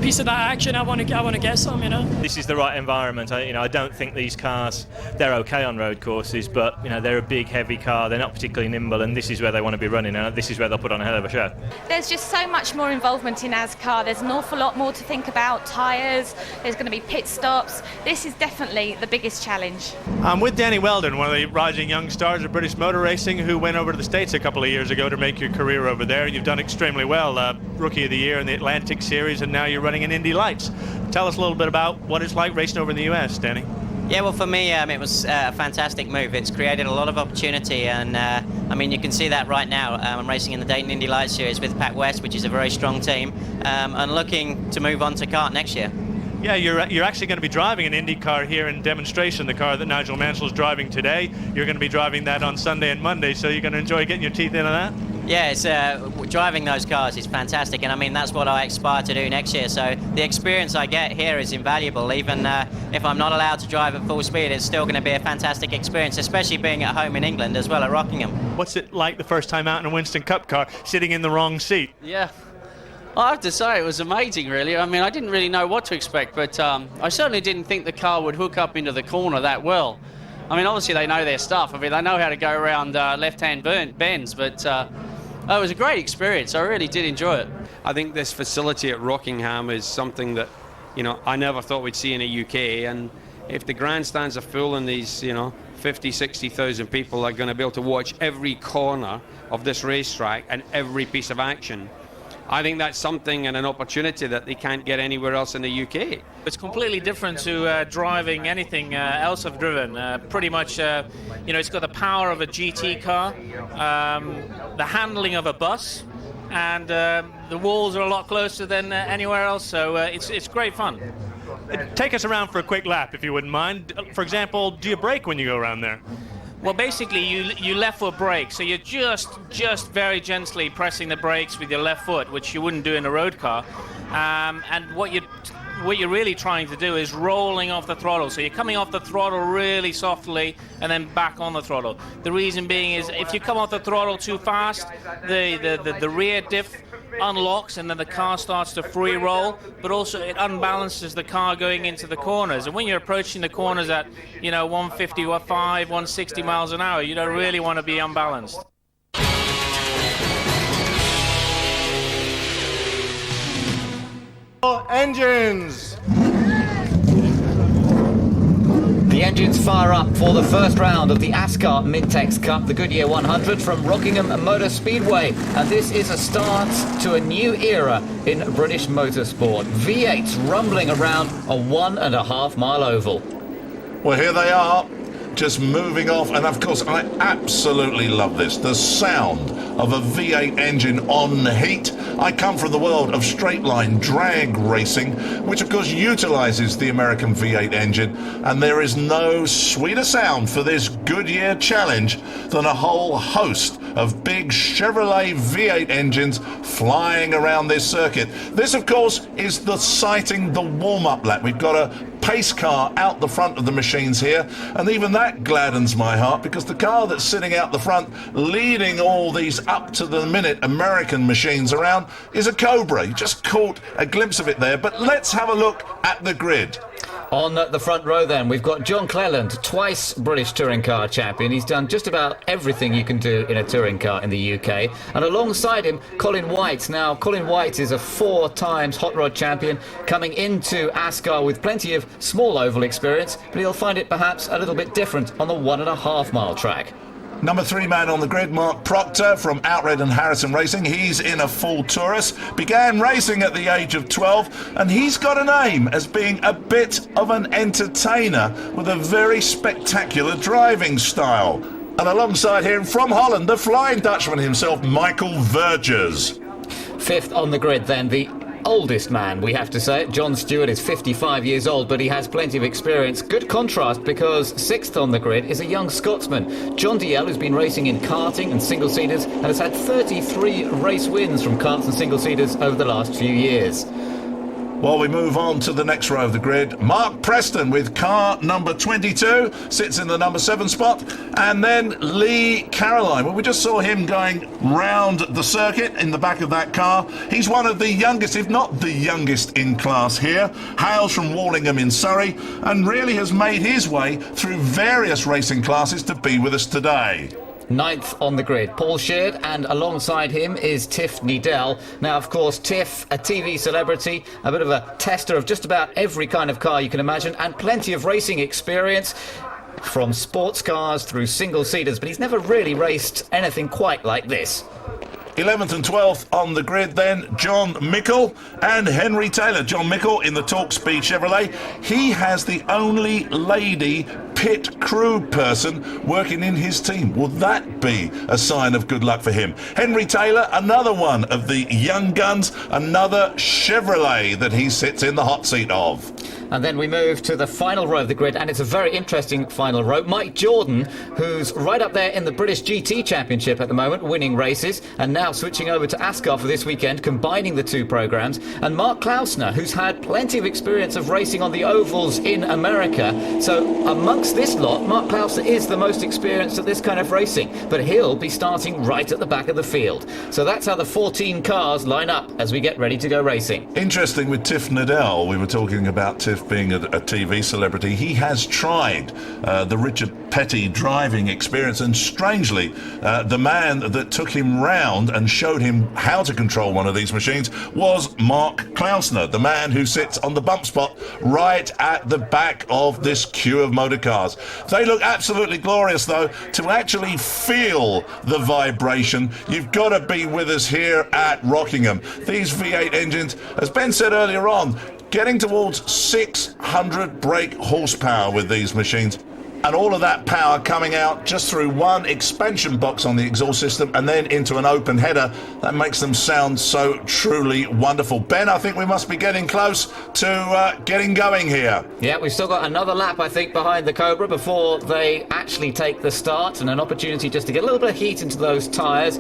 piece of that action, I want to get some, This is the right environment. I don't think these cars, they're okay on road courses, but they're a big, heavy car. They're not particularly nimble, and this is where they want to be running, and this is where they'll put on a hell of a show. There's just so much more involvement in ASCAR. There's an awful lot more to think about. Tyres, there's going to be pit stops. This is definitely the biggest challenge. I'm with Danny Weldon, one of the rising young stars of British motor racing, who went over to the States a couple of years ago to make your career over there. You've done extremely well. Rookie of the Year in the Atlantic Series, and now you're running in Indy Lights. Tell us a little bit about what it's like racing over in the US, Danny. Yeah, well, for me, it was a fantastic move. It's created a lot of opportunity, and I mean, you can see that right now. I'm racing in the Dayton Indy Lights Series with Pat West, which is a very strong team, and looking to move on to kart next year. Yeah, you're actually going to be driving an Indy car here in demonstration, the car that Nigel Mansell's driving today. You're going to be driving that on Sunday and Monday, so you're going to enjoy getting your teeth into that? Yeah, it's driving those cars is fantastic, and I mean, that's what I aspire to do next year. So the experience I get here is invaluable. Even if I'm not allowed to drive at full speed, it's still going to be a fantastic experience, especially being at home in England as well, at Rockingham. What's it like the first time out in a Winston Cup car, sitting in the wrong seat? Yeah, I have to say it was amazing, really. I mean, I didn't really know what to expect, but I certainly didn't think the car would hook up into the corner that well. I mean, obviously they know their stuff. I mean, they know how to go around left-hand bends, but it was a great experience. I really did enjoy it. I think this facility at Rockingham is something that, I never thought we'd see in the UK. And if the grandstands are full and these, 50, 60,000 people are going to be able to watch every corner of this racetrack and every piece of action, I think that's something and an opportunity that they can't get anywhere else in the UK. It's completely different to driving anything else I've driven. Pretty much, it's got the power of a GT car, the handling of a bus, and the walls are a lot closer than anywhere else, so it's great fun. Take us around for a quick lap, if you wouldn't mind. For example, do you brake when you go around there? Well, basically, you left foot brake, so you're just very gently pressing the brakes with your left foot, which you wouldn't do in a road car. And what you're really trying to do is rolling off the throttle. So you're coming off the throttle really softly and then back on the throttle. The reason being is if you come off the throttle too fast, the rear diff unlocks and then the car starts to free roll, but also it unbalances the car going into the corners. And when you're approaching the corners at 155, 160 miles an hour, you don't really want to be unbalanced. Engines! The engines fire up for the first round of the ASCAR Mintex Cup, the Goodyear 100 from Rockingham Motor Speedway. And this is a start to a new era in British motorsport. V8s rumbling around a 1.5 mile oval. Well, here they are, just moving off, and of course I absolutely love this, the sound of a V8 engine on heat. I come from the world of straight line drag racing, which of course utilizes the American V8 engine, and there is no sweeter sound for this Goodyear challenge than a whole host of big Chevrolet V8 engines flying around this circuit. This of course is the sighting the warm-up lap. We've got a pace car out the front of the machines here, and even that gladdens my heart, because the car that's sitting out the front leading all these up to the minute American machines around is a Cobra. You just caught a glimpse of it there, but let's have a look at the grid. On the front row then, we've got John Cleland, twice British touring car champion. He's done just about everything you can do in a touring car in the UK. And alongside him, Colin White. Now, Colin White is a 4 times hot rod champion, coming into ASCAR with plenty of small oval experience, but he'll find it perhaps a little bit different on the 1.5 mile track. Number 3 man on the grid, Mark Proctor from Outright and Harrison Racing. He's in a full Taurus, began racing at the age of 12, and he's got a name as being a bit of an entertainer with a very spectacular driving style. And alongside him from Holland, the Flying Dutchman himself, Michael Vergers. 5th on the grid then, the oldest man, we have to say. John Stewart is 55 years old, but he has plenty of experience. Good contrast, because 6th on the grid is a young Scotsman, John DL, who's been racing in karting and single-seaters and has had 33 race wins from karts and single-seaters over the last few years. While we move on to the next row of the grid, Mark Preston with car number 22 sits in the number 7 spot, and then Lee Caroline. Well, we just saw him going round the circuit in the back of that car. He's one of the youngest, if not the youngest in class here, hails from Wallingham in Surrey, and really has made his way through various racing classes to be with us today. 9th on the grid, Paul Sheard, and alongside him is Tiff Needell. Now, of course, Tiff, a TV celebrity, a bit of a tester of just about every kind of car you can imagine, and plenty of racing experience, from sports cars through single-seaters, but he's never really raced anything quite like this. 11th and 12th on the grid then, John Mickle and Henry Taylor. John Mickle in the Talk Speed Chevrolet. He has the only lady pit crew person working in his team. Will that be a sign of good luck for him? Henry Taylor, another one of the young guns, another Chevrolet that he sits in the hot seat of. And then we move to the final row of the grid, and it's a very interesting final row. Mike Jordan, who's right up there in the British GT Championship at the moment, winning races, and now switching over to ASCAR for this weekend, combining the two programs. And Mark Klausner, who's had plenty of experience of racing on the ovals in America. So amongst this lot, Mark Klausner is the most experienced at this kind of racing, but he'll be starting right at the back of the field. So that's how the 14 cars line up as we get ready to go racing. Interesting with Tiff Needell, we were talking about Tiff being a TV celebrity. He has tried the Richard Petty driving experience, and strangely, the man that took him round and showed him how to control one of these machines was Mark Klausner, the man who sits on the bump spot right at the back of this queue of motor cars. They look absolutely glorious, though. To actually feel the vibration, you've got to be with us here at Rockingham. These V8 engines, as Ben said earlier on, getting towards 600 brake horsepower with these machines. And all of that power coming out just through one expansion box on the exhaust system and then into an open header. That makes them sound so truly wonderful. Ben, I think we must be getting close to getting going here. Yeah, we've still got another lap, I think, behind the Cobra before they actually take the start, and an opportunity just to get a little bit of heat into those tyres.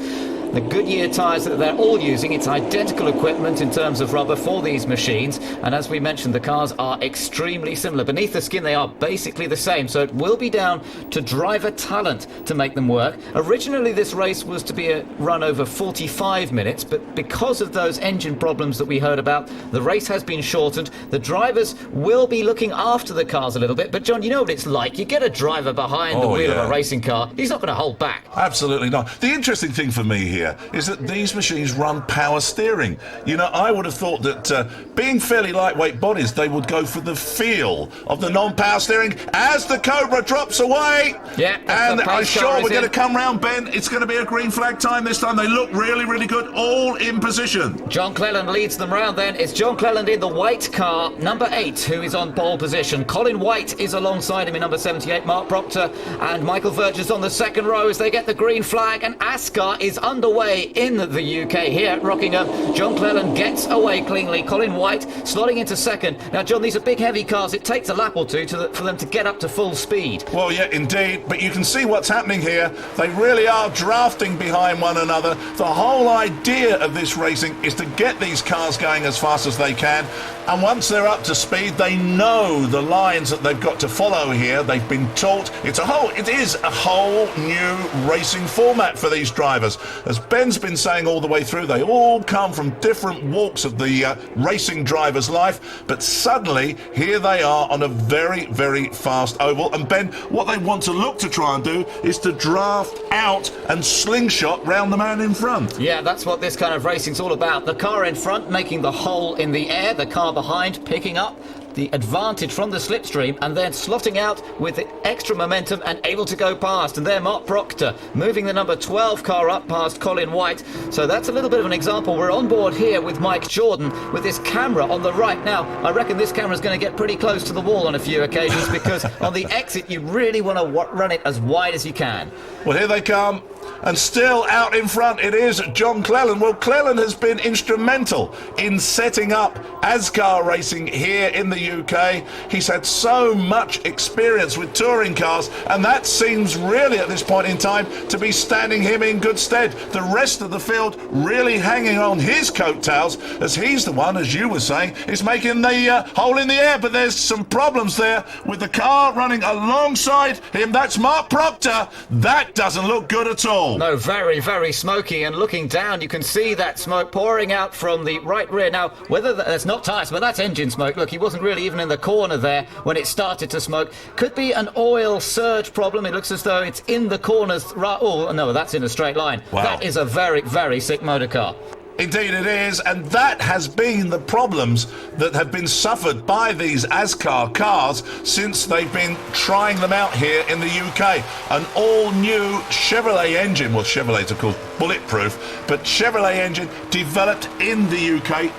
The Goodyear tyres that they're all using, it's identical equipment in terms of rubber for these machines, and as we mentioned, the cars are extremely similar. Beneath the skin, they are basically the same, so it will be down to driver talent to make them work. Originally, this race was to be a run over 45 minutes, but because of those engine problems that we heard about, the race has been shortened. The drivers will be looking after the cars a little bit, but John, you know what it's like. You get a driver behind the wheel of a racing car, he's not going to hold back. Absolutely not. The interesting thing for me here is that these machines run power steering. You know, I would have thought that being fairly lightweight bodies, they would go for the feel of the non-power steering as the Cobra drops away. Yeah, and I'm sure we're going to come round, Ben. It's going to be a green flag time this time. They look really, really good, all in position. John Cleland leads them round then. It's John Cleland in the white car, number 8, who is on pole position. Colin White is alongside him in number 78, Mark Proctor, and Michael Verges on the second row as they get the green flag, and ASCAR is underway in the UK here at Rockingham. John Cleland gets away cleanly. Colin White slotting into second. Now, John, these are big, heavy cars. It takes a lap or two for them to get up to full speed. Well, yeah, indeed. But you can see what's happening here. They really are drafting behind one another. The whole idea of this racing is to get these cars going as fast as they can. And once they're up to speed, they know the lines that they've got to follow here. They've been taught. It is a whole new racing format for these drivers. As Ben's been saying all the way through, they all come from different walks of the racing driver's life. But suddenly, here they are on a very, very fast oval. And Ben, what they want to look to try and do is to draft out and slingshot round the man in front. Yeah, that's what this kind of racing's all about. The car in front making the hole in the air, the car behind picking up the advantage from the slipstream and then slotting out with the extra momentum and able to go past. And there Mark Proctor moving the number 12 car up past Colin White. So that's a little bit of an example. We're on board here with Mike Jordan with this camera on the right. Now, I reckon this camera's going to get pretty close to the wall on a few occasions because on the exit you really want to run it as wide as you can. Well, here they come. And still out in front, it is John Cleland. Well, Cleland has been instrumental in setting up ASCAR racing here in the UK. He's had so much experience with touring cars, and that seems really at this point in time to be standing him in good stead. The rest of the field really hanging on his coattails, as he's the one, as you were saying, is making the hole in the air. But there's some problems there with the car running alongside him. That's Mark Proctor. That doesn't look good at all. No, very, very smoky, and looking down you can see that smoke pouring out from the right rear. Now, whether that's not tyres, but that's engine smoke. Look, he wasn't really even in the corner there when it started to smoke. Could be an oil surge problem. It looks as though it's in the corners. Oh, no, that's in a straight line. Wow. That is a very, very sick motor car. Indeed it is, and that has been the problems that have been suffered by these ASCAR cars since they've been trying them out here in the UK. An all-new Chevrolet engine, well, Chevrolet's of course bulletproof, but Chevrolet engine developed in the UK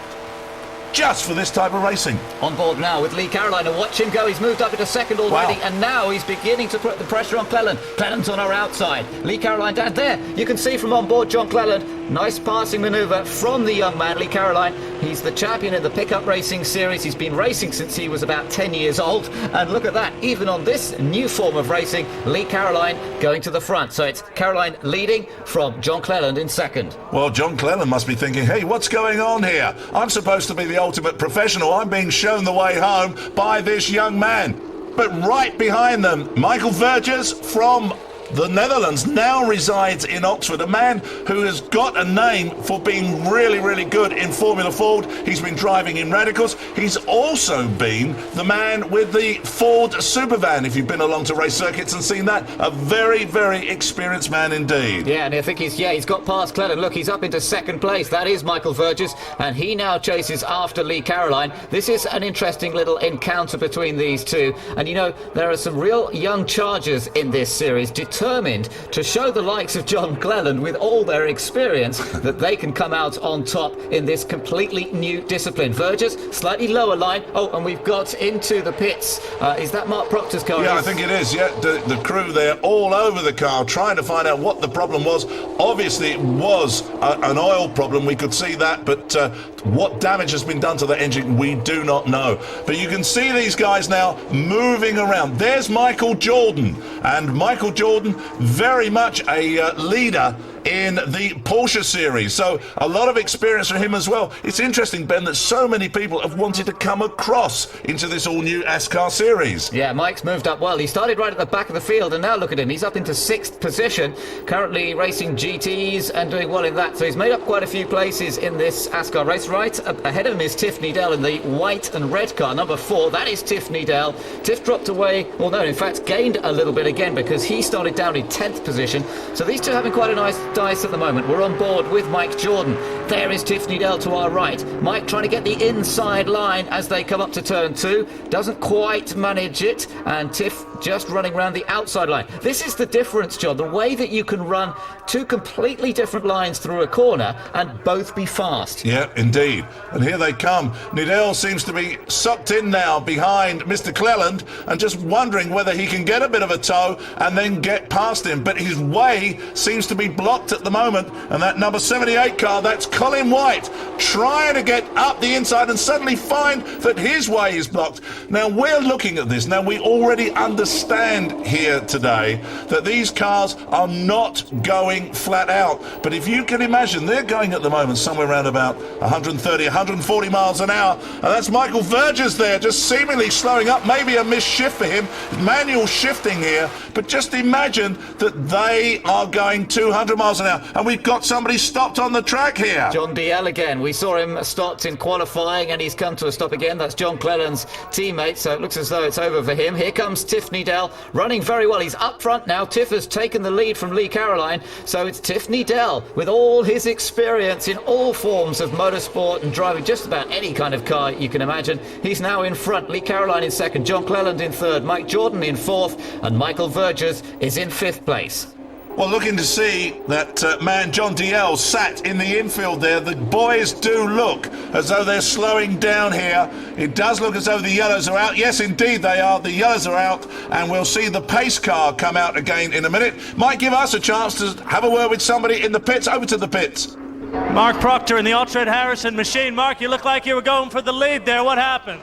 just for this type of racing. On board now with Lee Caroline, and watch him go. He's moved up into second already, Wow. and now he's beginning to put the pressure on Cleland. Cleland's on our outside. Lee Caroline down there. You can see from on board John Cleland. Nice passing manoeuvre from the young man, Lee Caroline. He's the champion in the pickup racing series. He's been racing since he was about 10 years old. And look at that. Even on this new form of racing, Lee Caroline going to the front. So it's Caroline leading from John Cleland in second. Well, John Cleland must be thinking, hey, what's going on here? I'm supposed to be the ultimate professional. I'm being shown the way home by this young man. But right behind them, Michael Verges from the Netherlands now resides in Oxford, a man who has got a name for being really, really good in Formula Ford. He's been driving in Radicals. He's also been the man with the Ford Supervan, if you've been along to race circuits and seen that. A very, very experienced man indeed. Yeah, and I think he's got past Cleland. Look, he's up into second place. That is Michael Verges, and he now chases after Lee Caroline. This is an interesting little encounter between these two. And you know, there are some real young chargers in this series, determined to show the likes of John Cleland with all their experience that they can come out on top in this completely new discipline. Verges, slightly lower line. Oh, and we've got into the pits. Is that Mark Proctor's car? Yeah, I think it is. Yeah, the crew there all over the car trying to find out what the problem was. Obviously, it was an oil problem. We could see that, but what damage has been done to the engine, we do not know. But you can see these guys now moving around. There's Michael Jordan, and Michael Jordan, very much a leader in the Porsche series, so a lot of experience for him as well. It's interesting, Ben, that so many people have wanted to come across into this all-new ASCAR series. Yeah, Mike's moved up well. He started right at the back of the field, and now look at him. He's up into 6th position, currently racing GTs and doing well in that. So he's made up quite a few places in this ASCAR race. Right ahead of him is Tiff Needell in the white and red car, number 4. That is Tiff Needell. Tiff dropped away, well, no, in fact, gained a little bit again because he started down in 10th position. So these two having quite a nice dice at the moment. We're on board with Mike Jordan. There is Tiff Needell to our right. Mike trying to get the inside line as they come up to turn 2. Doesn't quite manage it, and Tiff just running around the outside line. This is the difference, John, the way that you can run two completely different lines through a corner and both be fast. Yeah, indeed. And here they come. Needell seems to be sucked in now behind Mr. Cleland and just wondering whether he can get a bit of a tow and then get past him. But his way seems to be blocked at the moment. And that number 78 car, that's Colin White, trying to get up the inside and suddenly find that his way is blocked. Now, we're looking at this. Now, we already understand here today that these cars are not going flat out. But if you can imagine, they're going at the moment somewhere around about 130, 140 miles an hour. And that's Michael Verges there, just seemingly slowing up. Maybe a missed shift for him. Manual shifting here. But just imagine that they are going 200 miles an hour. And we've got somebody stopped on the track here. John DL again. We saw him stopped in qualifying and he's come to a stop again. That's John Cleland's teammate, so it looks as though it's over for him. Here comes Tiff Needell, running very well. He's up front now. Tiff has taken the lead from Lee Caroline, so it's Tiff Needell with all his experience in all forms of motorsport and driving just about any kind of car you can imagine. He's now in front. Lee Caroline in second, John Cleland in third, Mike Jordan in fourth, and Michael Verges is in fifth place. Well, looking to see that man John DL sat in the infield there. The boys do look as though they're slowing down here. It does look as though the yellows are out. Yes, indeed they are. The yellows are out, and we'll see the pace car come out again in a minute. Might give us a chance to have a word with somebody in the pits. Over to the pits. Mark Proctor in the Alfred Harrison machine. Mark, you look like you were going for the lead there. What happened?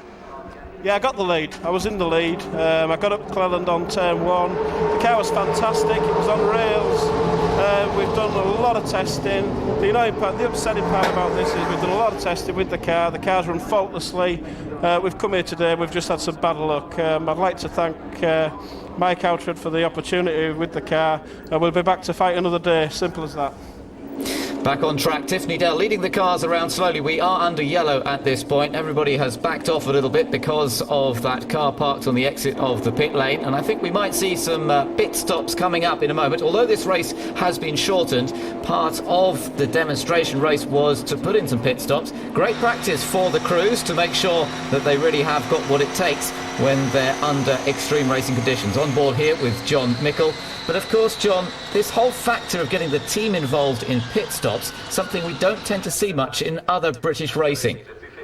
Yeah, I got the lead. I was in the lead. I got up Cleland on turn 1. The car was fantastic. It was on rails. We've done a lot of testing. The upsetting part about this is we've done a lot of testing with the car. The car's run faultlessly. We've come here today. We've just had some bad luck. I'd like to thank Mike Outred for the opportunity with the car. We'll be back to fight another day. Simple as that. Back on track, Tiff Needell leading the cars around slowly. We are under yellow at this point. Everybody has backed off a little bit because of that car parked on the exit of the pit lane, and I think we might see some pit stops coming up in a moment. Although this race has been shortened, part of the demonstration race was to put in some pit stops. Great practice for the crews to make sure that they really have got what it takes when they're under extreme racing conditions. On board here with John Mickle. But of course, John, this whole factor of getting the team involved in pit stops, something we don't tend to see much in other British racing.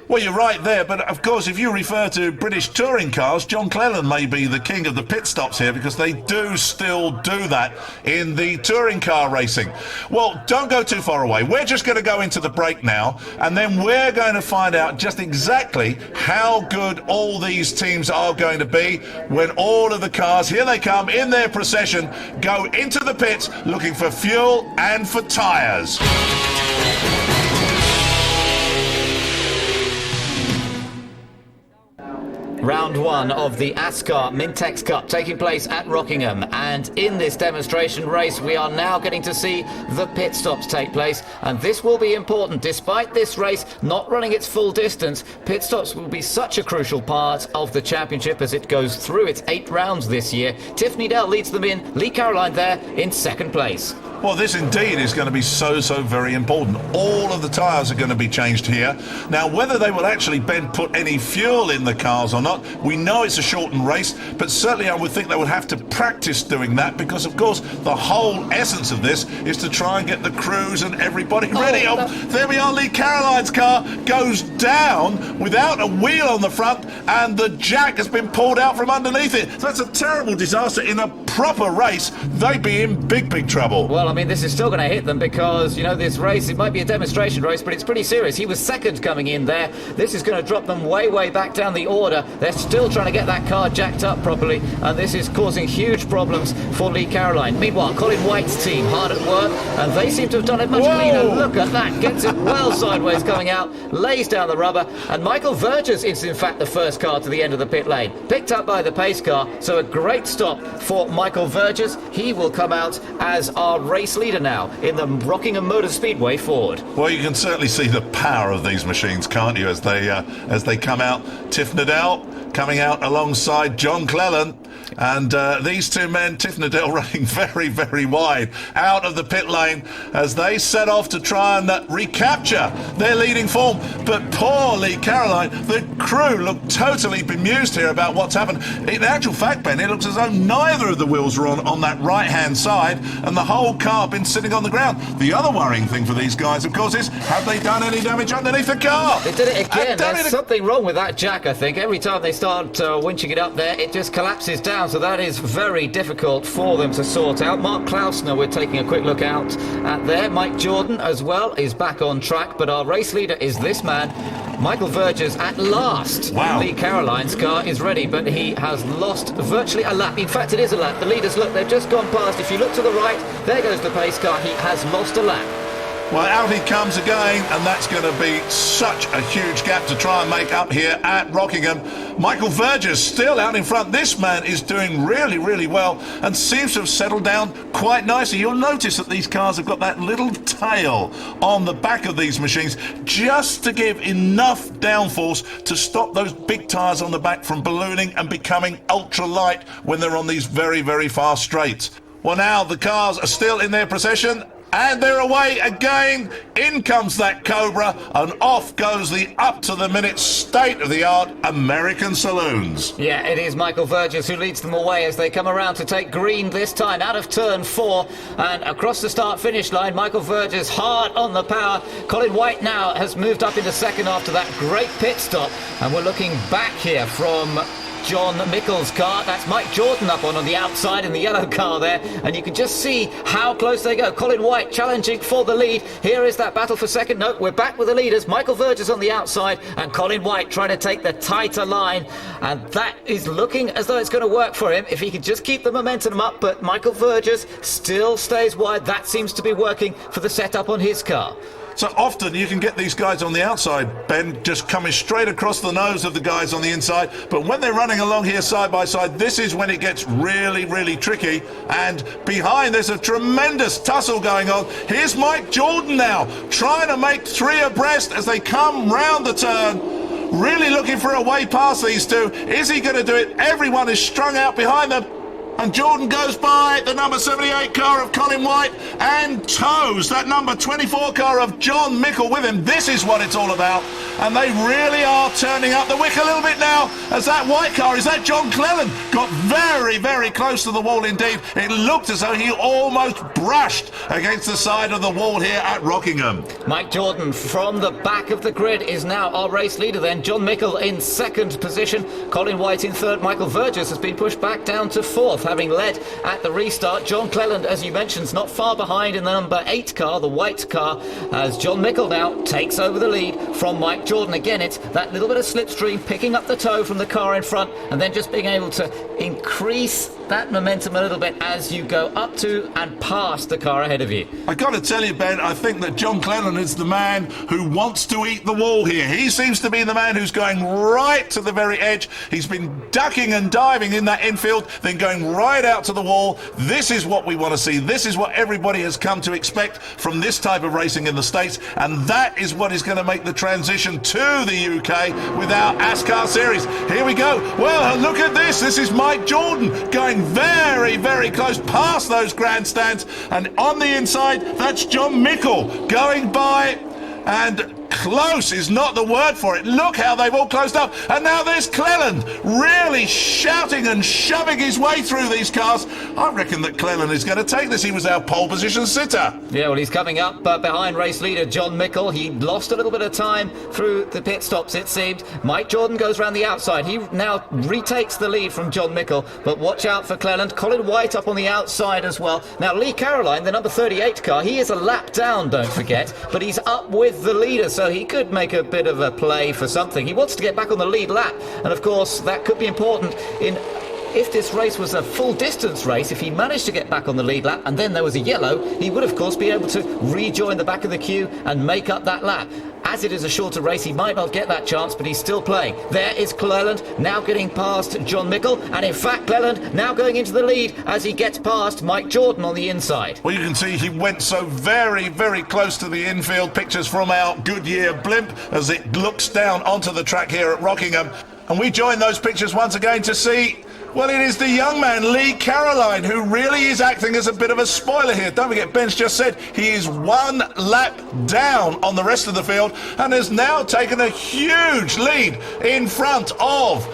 Well, you're right there, but of course, if you refer to British touring cars, John Cleland may be the king of the pit stops here because they do still do that in the touring car racing. Well, don't go too far away. We're just going to go into the break now, and then we're going to find out just exactly how good all these teams are going to be when all of the cars, here they come in their procession, go into the pits looking for fuel and for tyres. Round 1 of the ASCAR Mintex Cup taking place at Rockingham, and in this demonstration race we are now getting to see the pit stops take place, and this will be important. Despite this race not running its full distance, pit stops will be such a crucial part of the championship as it goes through its 8 rounds this year. Tiff Needell leads them in, Lee Caroline there in second place. Well, this indeed is going to be so very important. All of the tyres are going to be changed here. Now, whether they will actually put any fuel in the cars or not, we know it's a shortened race, but certainly I would think they would have to practice doing that because, of course, the whole essence of this is to try and get the crews and everybody ready. Oh, there we are, Lee Caroline's car goes down without a wheel on the front and the jack has been pulled out from underneath it. So that's a terrible disaster. In a proper race, they'd be in big trouble. Well, I mean, this is still going to hit them because, you know, this race, it might be a demonstration race, but it's pretty serious. He was second coming in there. This is going to drop them way back down the order. They're still trying to get that car jacked up properly, and this is causing huge problems for Lee Caroline. Meanwhile, Colin White's team hard at work, and they seem to have done it much cleaner. Look at that. Gets it well sideways coming out, lays down the rubber, and Michael Verges is in fact the first car to the end of the pit lane. Picked up by the pace car, so a great stop for Michael Verges. He will come out as our race leader now in the Rockingham Motor Speedway Ford. Well, you can certainly see the power of these machines, can't you, as they come out. Tiff Needell coming out alongside John Cleland. And these two men, Tiff Needell, running very, very wide out of the pit lane as they set off to try and recapture their leading form. But poor Lee Caroline, the crew look totally bemused here about what's happened. In actual fact, Ben, it looks as though neither of the wheels were on that right-hand side, and the whole car been sitting on the ground. The other worrying thing for these guys, of course, is have they done any damage underneath the car? They did it again. There's something wrong with that jack, I think. Every time they start winching it up there, it just collapses down. So that is very difficult for them to sort out. Mark Klausner, we're taking a quick look out at there. Mike Jordan as well is back on track, but our race leader is this man, Michael Vergers, at last. Wow. Lee Caroline's car is ready, but he has lost virtually a lap. In fact, it is a lap. The leaders, look, they've just gone past. If you look to the right, there goes the pace car. He has lost a lap. Well, out he comes again, and that's going to be such a huge gap to try and make up here at Rockingham. Michael Vergers still out in front. This man is doing really, really well and seems to have settled down quite nicely. You'll notice that these cars have got that little tail on the back of these machines just to give enough downforce to stop those big tyres on the back from ballooning and becoming ultra light when they're on these very, very fast straights. Well, now the cars are still in their possession. And they're away again. In comes that Cobra, and off goes the up-to-the-minute, state-of-the-art American saloons. Yeah, it is Michael Vergers who leads them away as they come around to take green this time out of turn 4. And across the start-finish line, Michael Vergers hard on the power. Colin White now has moved up into second after that great pit stop. And we're looking back here from John Mickle's car. That's Mike Jordan up on the outside in the yellow car there, and you can just see how close they go. Colin White challenging for the lead. Here is that battle for second. No, we're back with the leaders. Michael Vergers on the outside and Colin White trying to take the tighter line, and that is looking as though it's going to work for him if he can just keep the momentum up. But Michael Vergers still stays wide. That seems to be working for the setup on his car. So often you can get these guys on the outside, Ben, just coming straight across the nose of the guys on the inside. But when they're running along here side by side, this is when it gets really, really tricky. And behind, there's a tremendous tussle going on. Here's Mike Jordan now, trying to make 3 abreast as they come round the turn. Really looking for a way past these two. Is he going to do it? Everyone is strung out behind them. And Jordan goes by the number 78 car of Colin White and tows that number 24 car of John Mickle with him. This is what it's all about. And they really are turning up the wick a little bit now as that white car, is that John Cleland, got very, very close to the wall indeed. It looked as though he almost brushed against the side of the wall here at Rockingham. Mike Jordan from the back of the grid is now our race leader then. John Mickle in second position. Colin White in third. Michael Vergers has been pushed back down to fourth, having led at the restart. John Cleland, as you mentioned, is not far behind in the number 8 car, the white car, as John Mickle now takes over the lead from Mike Jordan. Again, it's that little bit of slipstream, picking up the tow from the car in front and then just being able to increase that momentum a little bit as you go up to and past the car ahead of you. I got to tell you, Ben, I think that John Cleland is the man who wants to eat the wall here. He seems to be the man who's going right to the very edge. He's been ducking and diving in that infield, then going right out to the wall. This is what we want to see. This is what everybody has come to expect from this type of racing in the States, and that is what is going to make the transition to the UK with our ASCAR Series. Here we go. Well, look at this. This is Mike Jordan going very, very close past those grandstands, and on the inside, that's John Mickle going by, and close is not the word for it. Look how they've all closed up. And now there's Cleland really shouting and shoving his way through these cars. I reckon that Cleland is going to take this. He was our pole position sitter. Yeah, well, he's coming up behind race leader John Mickle. He lost a little bit of time through the pit stops, it seemed. Mike Jordan goes around the outside. He now retakes the lead from John Mickle, but watch out for Cleland. Colin White up on the outside as well. Now, Lee Caroline, the number 38 car, he is a lap down, don't forget, but he's up with the leader, so he could make a bit of a play for something. He wants to get back on the lead lap, and of course that could be important if this race was a full distance race. If he managed to get back on the lead lap and then there was a yellow, he would of course be able to rejoin the back of the queue and make up that lap. As it is a shorter race, he might not get that chance, but he's still playing. There is Cleland now getting past John Mickle, and in fact Cleland now going into the lead as he gets past Mike Jordan on the inside. Well, you can see he went so very, very close to the infield. Pictures from our Goodyear blimp as it looks down onto the track here at Rockingham. And we join those pictures once again to see, well, it is the young man, Lee Caroline, who really is acting as a bit of a spoiler here. Don't forget, Ben's just said he is 1 lap down on the rest of the field and has now taken a huge lead in front of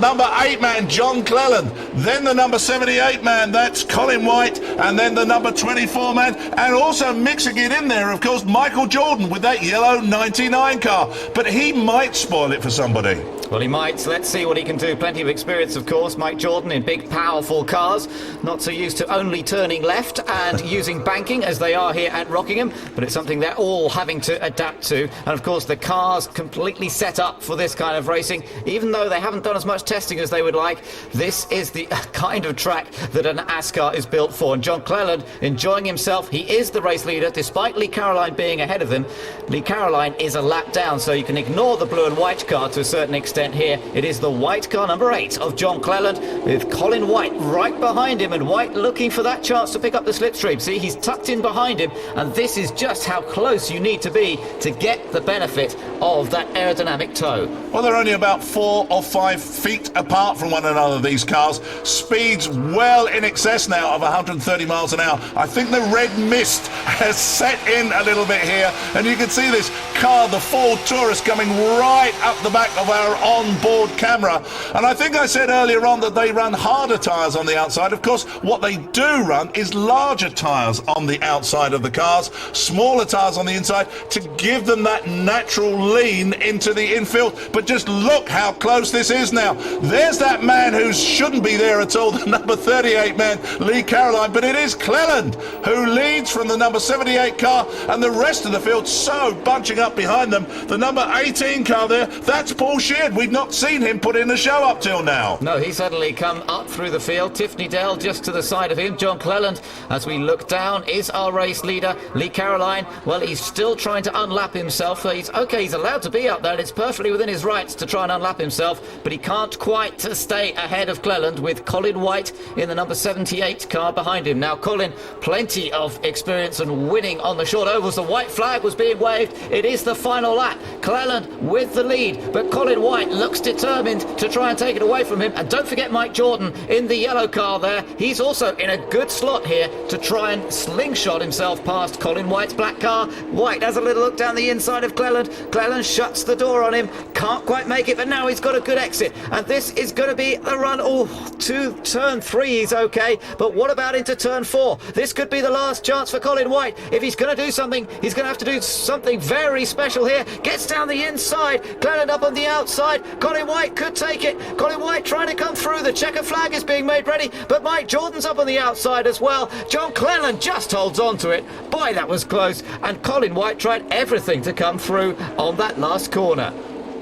number 8 man, John Cleland. Then the number 78 man, that's Colin White. And then the number 24 man. And also mixing it in there, of course, Michael Jordan with that yellow 99 car. But he might spoil it for somebody. Well, he might. Let's see what he can do. Plenty of experience, of course. Mike Jordan in big, powerful cars. Not so used to only turning left and using banking as they are here at Rockingham, but it's something they're all having to adapt to. And, of course, the car's completely set up for this kind of racing. Even though they haven't done as much testing as they would like, this is the kind of track that an ASCAR is built for. And John Cleland enjoying himself. He is the race leader, despite Lee Caroline being ahead of him. Lee Caroline is a lap down, so you can ignore the blue and white car to a certain extent here. It is the white car, number 8 of John Cleland, with Colin White right behind him, and White looking for that chance to pick up the slipstream. See, he's tucked in behind him, and this is just how close you need to be to get the benefit of that aerodynamic tow. Well, they're only about 4 or 5 feet apart from one another, these cars. Speeds well in excess now of 130 miles an hour. I think the red mist has set in a little bit here, and you can see this car, the Ford Taurus, coming right up the back of our on-board camera. And I think I said earlier on that they run harder tyres on the outside. Of course, what they do run is larger tyres on the outside of the cars, smaller tyres on the inside, to give them that natural lean into the infield. But just look how close this is now. There's that man who shouldn't be there at all, the number 38 man, Lee Caroline, but it is Cleland who leads from the number 78 car, and the rest of the field so bunching up behind them. The number 18 car there, that's Paul Sheard. We've not seen him put in a show up till now. No, he's suddenly come up through the field. Tiffany Dell just to the side of him. John Cleland, as we look down, is our race leader. Lee Caroline, well, he's still trying to unlap himself. He's allowed to be up there. It's perfectly within his rights to try and unlap himself, but he can't quite stay ahead of Cleland, with Colin White in the number 78 car behind him. Now, Colin, plenty of experience and winning on the short ovals. The white flag was being waved. It is the final lap. Cleland with the lead, but Colin White looks determined to try and take it away from him. And don't forget Mike Jordan in the yellow car there. He's also in a good slot here to try and slingshot himself past Colin White's black car. White has a little look down the inside of Cleland. Cleland shuts the door on him. Can't quite make it, but now he's got a good exit. And this is going to be the run. Oh, to turn 3 he's okay, but what about into turn 4? This could be the last chance for Colin White. If he's going to do something, he's going to have to do something very special here. Gets down the inside. Cleland up on the outside. Colin White could take it. Colin White trying to come through. The checker flag is being made ready, but Mike Jordan's up on the outside as well. John Cleland just holds on to it. Boy, that was close. And Colin White tried everything to come through on that last corner.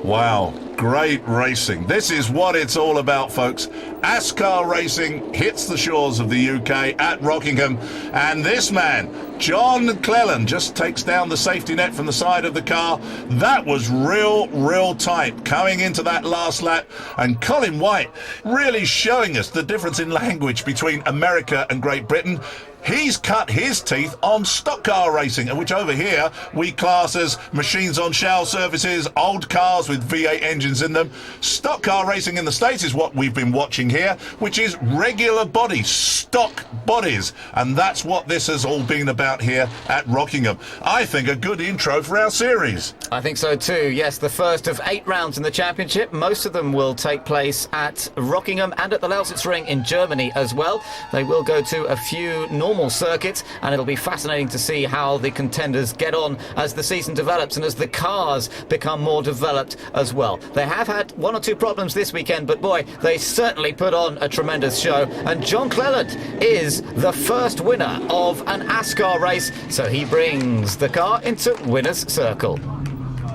Wow, great racing. This is what it's all about, folks. ASCAR racing hits the shores of the UK at Rockingham, and this man, John Cleland, just takes down the safety net from the side of the car. That was real tight coming into that last lap, and Colin White really showing us the difference in language between America and Great Britain. He's cut his teeth on stock car racing, which over here we class as machines on shell surfaces, old cars with V8 engines in them. Stock car racing in the States is what we've been watching here, which is regular bodies, stock bodies. And that's what this has all been about here at Rockingham. I think a good intro for our series. I think so too, yes. The first of 8 rounds in the championship. Most of them will take place at Rockingham and at the Lausitzring in Germany as well. They will go to a few normal circuits, and it'll be fascinating to see how the contenders get on as the season develops and as the cars become more developed as well. They have had 1 or 2 problems this weekend, but boy, they certainly put on a tremendous show. And John Cleland is the first winner of an ASCAR race, so he brings the car into winner's circle.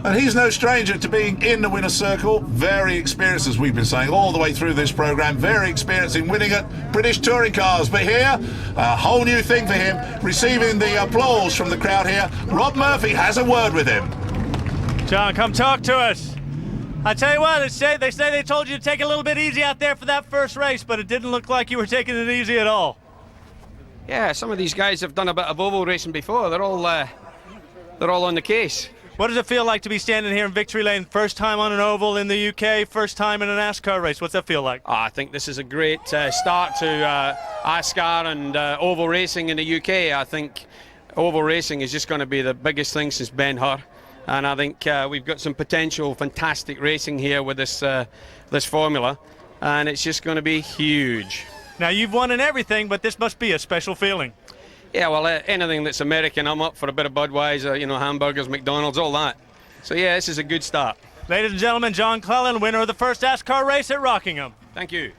And he's no stranger to being in the winner's circle. Very experienced, as we've been saying all the way through this programme. Very experienced in winning at British touring cars. But here, a whole new thing for him. Receiving the applause from the crowd here. Rob Murphy has a word with him. John, come talk to us. I tell you what, they say they told you to take it a little bit easy out there for that first race, but it didn't look like you were taking it easy at all. Yeah, some of these guys have done a bit of oval racing before. They're all on the case. What does it feel like to be standing here in victory lane? First time on an oval in the UK, first time in a NASCAR race. What's that feel like? I think this is a great start to ASCAR and oval racing in the UK. I think oval racing is just going to be the biggest thing since Ben-Hur. And I think we've got some potential fantastic racing here with this this formula, and it's just going to be huge. Now, you've won in everything, but this must be a special feeling. Yeah, well, anything that's American, I'm up for a bit of Budweiser, you know, hamburgers, McDonald's, all that. So, yeah, this is a good start. Ladies and gentlemen, John Clellan, winner of the first ASCAR race at Rockingham. Thank you.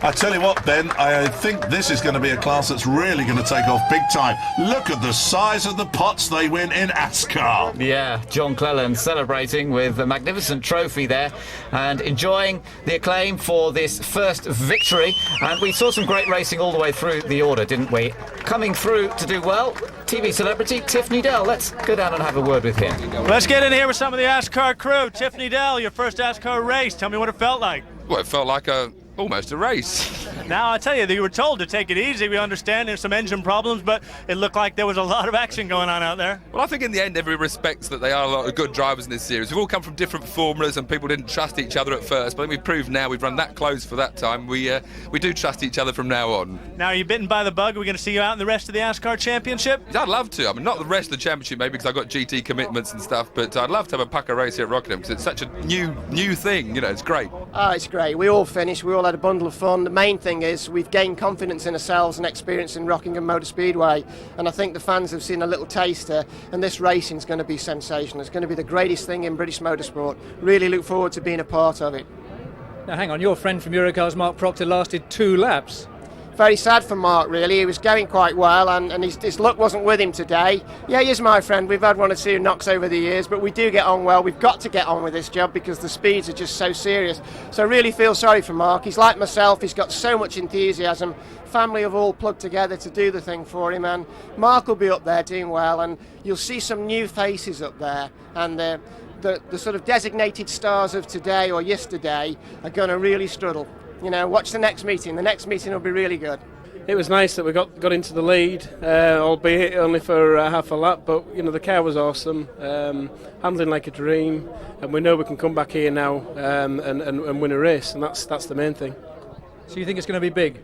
I tell you what, Ben, I think this is going to be a class that's really going to take off big time. Look at the size of the pots they win in ASCAR. Yeah, John Clellan celebrating with a magnificent trophy there and enjoying the acclaim for this first victory. And we saw some great racing all the way through the order, didn't we? Coming through to do well, TV celebrity Tiffany Dell. Let's go down and have a word with him. Let's get in here with some of the ASCAR crew. Tiffany Dell, your first ASCAR race. Tell me what it felt like. Well, it felt like almost a race. Now, I tell you, you were told to take it easy. We understand there's some engine problems, but it looked like there was a lot of action going on out there. Well, I think in the end, everyone respects that they are a lot of good drivers in this series. We've all come from different formulas, and people didn't trust each other at first. But I think we've proved now, we've run that close for that time. We do trust each other from now on. Now, are you bitten by the bug? Are we going to see you out in the rest of the ASCAR Championship? I'd love to. I mean, not the rest of the championship, maybe, because I've got GT commitments and stuff, but I'd love to have a pucker race here at Rockingham, because it's such a new thing. You know, it's great. Oh, it's great. We all finished. We all had a bundle of fun. The main thing is we've gained confidence in ourselves and experience in Rockingham Motor Speedway, and I think the fans have seen a little taster, and this racing is going to be sensational. It's going to be the greatest thing in British motorsport. Really look forward to being a part of it. Now hang on, your friend from Eurocar's Mark Proctor lasted 2 laps. Very sad for Mark, really. He was going quite well, and his luck wasn't with him today. Yeah, he is my friend. We've had 1 or 2 knocks over the years, but we do get on well. We've got to get on with this job because the speeds are just so serious. So I really feel sorry for Mark. He's like myself. He's got so much enthusiasm. Family have all plugged together to do the thing for him, and Mark will be up there doing well, and you'll see some new faces up there, and the sort of designated stars of today or yesterday are going to really struggle. You know, watch the next meeting. The next meeting will be really good. It was nice that we got into the lead, albeit only for half a lap, but you know the car was awesome, handling like a dream, and we know we can come back here now and win a race, and that's the main thing. So you think it's going to be big?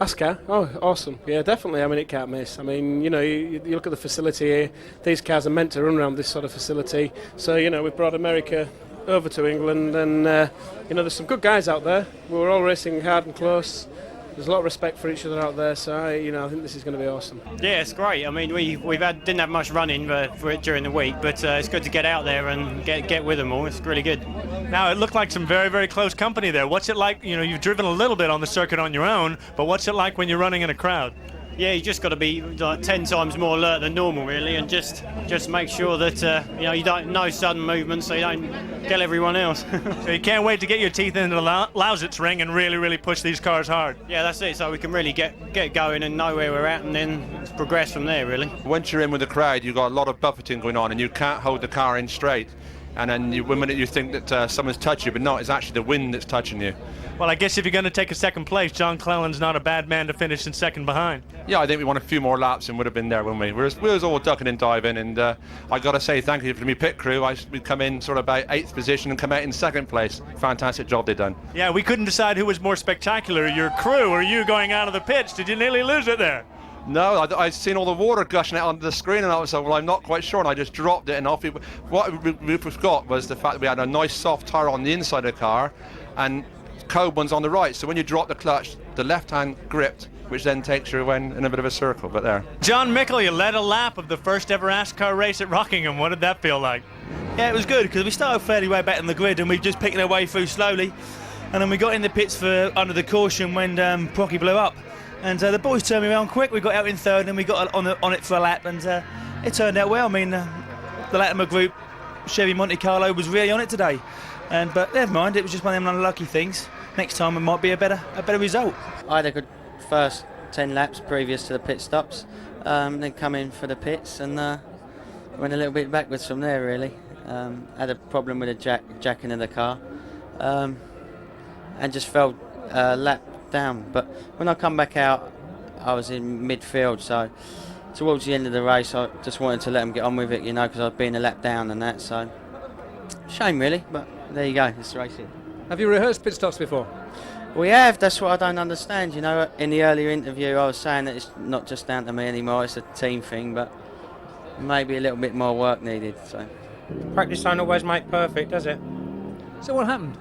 ASCAR? Oh, awesome. Yeah, definitely. I mean, it can't miss. I mean, you know, you look at the facility here, these cars are meant to run around this sort of facility, so you know, we've brought America over to England, and you know, there's some good guys out there. We're all racing hard and close. There's a lot of respect for each other out there, so I think this is going to be awesome. Yeah, it's great. I mean, didn't have much running for it during the week, but it's good to get out there and get with them all. It's really good. Now, it looked like some very, very close company there. What's it like? You know, you've driven a little bit on the circuit on your own, but what's it like when you're running in a crowd? Yeah, you just got to be like 10 times more alert than normal, really, and just make sure that you don't no sudden movements, so you don't kill everyone else. So you can't wait to get your teeth into the Lausitz ring and really, really push these cars hard. Yeah, that's it. So we can really get going and know where we're at, and then progress from there, really. Once you're in with the crowd, you've got a lot of buffeting going on, and you can't hold the car in straight. And then the minute you think that someone's touched you, but no, it's actually the wind that's touching you. Well, I guess if you're going to take a second place, John Clellan's not a bad man to finish in second behind. Yeah, I think we won a few more laps and would have been there, wouldn't we? We was all ducking and diving, and I got to say thank you for me pit crew. We'd come in sort of about 8th position and come out in second place. Fantastic job they done. Yeah, we couldn't decide who was more spectacular, your crew or you going out of the pits. Did you nearly lose it there? No, I'd seen all the water gushing out onto the screen, and I was like, well, I'm not quite sure, and I just dropped it, and off. What we forgot was the fact that we had a nice soft tyre on the inside of the car, and cold ones on the right. So when you drop the clutch, the left hand gripped, which then takes you in a bit of a circle. But there. John Mickle, you led a lap of the first ever ASCAR race at Rockingham. What did that feel like? Yeah, it was good because we started fairly way back in the grid, and we've just picking our way through slowly, and then we got in the pits for under the caution when Procky blew up. And the boys turned me around quick. We got out in third, and we got on it for a lap, and it turned out well. I mean, the Latimer Group, Chevy Monte Carlo was really on it today, but never mind. It was just one of them unlucky things. Next time it might be a better result. I had a good first 10 laps previous to the pit stops, then come in for the pits and went a little bit backwards from there. Really, had a problem with the jacking of the car, and just fell lap down. But when I come back out, I was in midfield, so towards the end of the race, I just wanted to let them get on with it, you know, because I'd been a lap down and that. So shame really, but there you go. It's racing. Have you rehearsed pit stops before? We have. That's what I don't understand. You know, in the earlier interview, I was saying that it's not just down to me anymore. It's a team thing, but maybe a little bit more work needed. So practice don't always make perfect, does it? So what happened?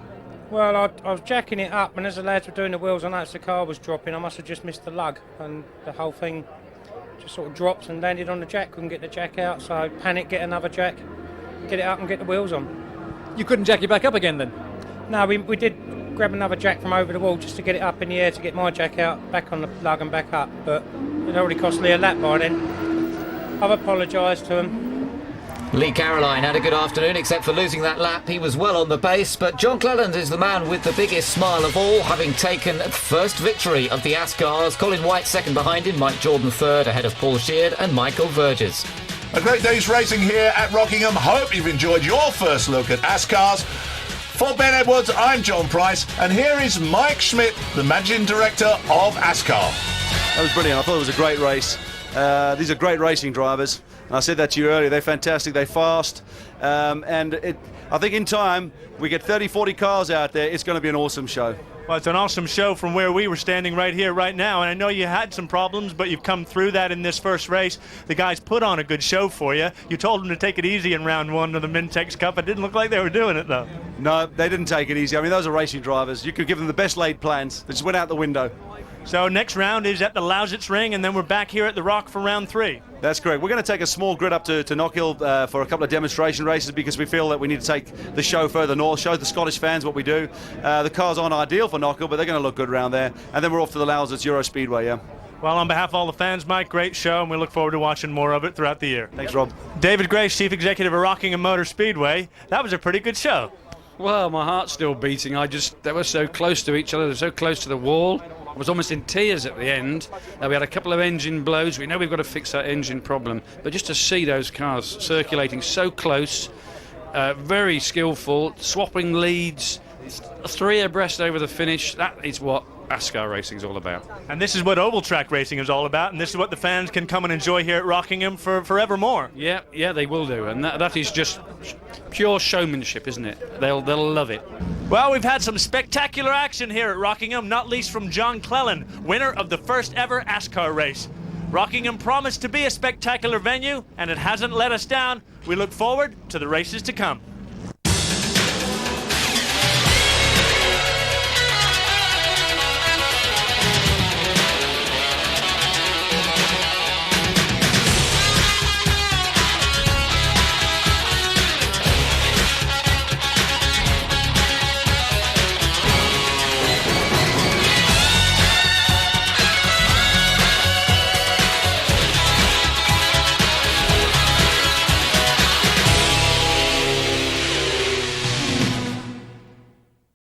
Well, I was jacking it up, and as the lads were doing the wheels, I noticed the car was dropping. I must have just missed the lug, and the whole thing just sort of dropped and landed on the jack. Couldn't get the jack out, so I panicked, get another jack, get it up and get the wheels on. You couldn't jack it back up again then? No, we did grab another jack from over the wall just to get it up in the air to get my jack out, back on the lug and back up, but it already cost Lee a lap by then. I've apologised to him. Lee Caroline had a good afternoon, except for losing that lap. He was well on the pace, but John Cleland is the man with the biggest smile of all, having taken the first victory of the ASCARs. Colin White second behind him, Mike Jordan third, ahead of Paul Sheard and Michael Verges. A great day's racing here at Rockingham. Hope you've enjoyed your first look at ASCARs. For Ben Edwards, I'm John Price, and here is Mike Schmidt, the Managing Director of ASCAR. That was brilliant. I thought it was a great race. These are great racing drivers. I said that to you earlier. They're fantastic. They're fast. I think in time, we get 30, 40 cars out there. It's going to be an awesome show. Well, it's an awesome show from where we were standing right here, right now. And I know you had some problems, but you've come through that in this first race. The guys put on a good show for you. You told them to take it easy in round one of the Mintex Cup. It didn't look like they were doing it, though. No, they didn't take it easy. I mean, those are racing drivers. You could give them the best laid plans. They just went out the window. So next round is at the Lausitz Ring, and then we're back here at the Rock for round 3. That's correct. We're going to take a small grid up to Knockhill for a couple of demonstration races because we feel that we need to take the show further north, show the Scottish fans what we do. The cars aren't ideal for Knockhill, but they're going to look good around there. And then we're off to the Lausitz Euro Speedway, yeah. Well, on behalf of all the fans, Mike, great show, and we look forward to watching more of it throughout the year. Thanks, Rob. David Grace, Chief Executive of Rockingham Motor Speedway. That was a pretty good show. Well, my heart's still beating. They were so close to each other, they were so close to the wall. I was almost in tears at the end. We had a couple of engine blows. We know we've got to fix that engine problem. But just to see those cars circulating so close, very skillful, swapping leads, 3 abreast over the finish, that is what ASCAR racing is all about. And this is what oval track racing is all about, and this is what the fans can come and enjoy here at Rockingham for forevermore. Yeah, they will do, and that is just pure showmanship, isn't it? They'll love it. Well, we've had some spectacular action here at Rockingham, not least from John Cleland, winner of the first ever ASCAR race. Rockingham promised to be a spectacular venue, and it hasn't let us down. We look forward to the races to come.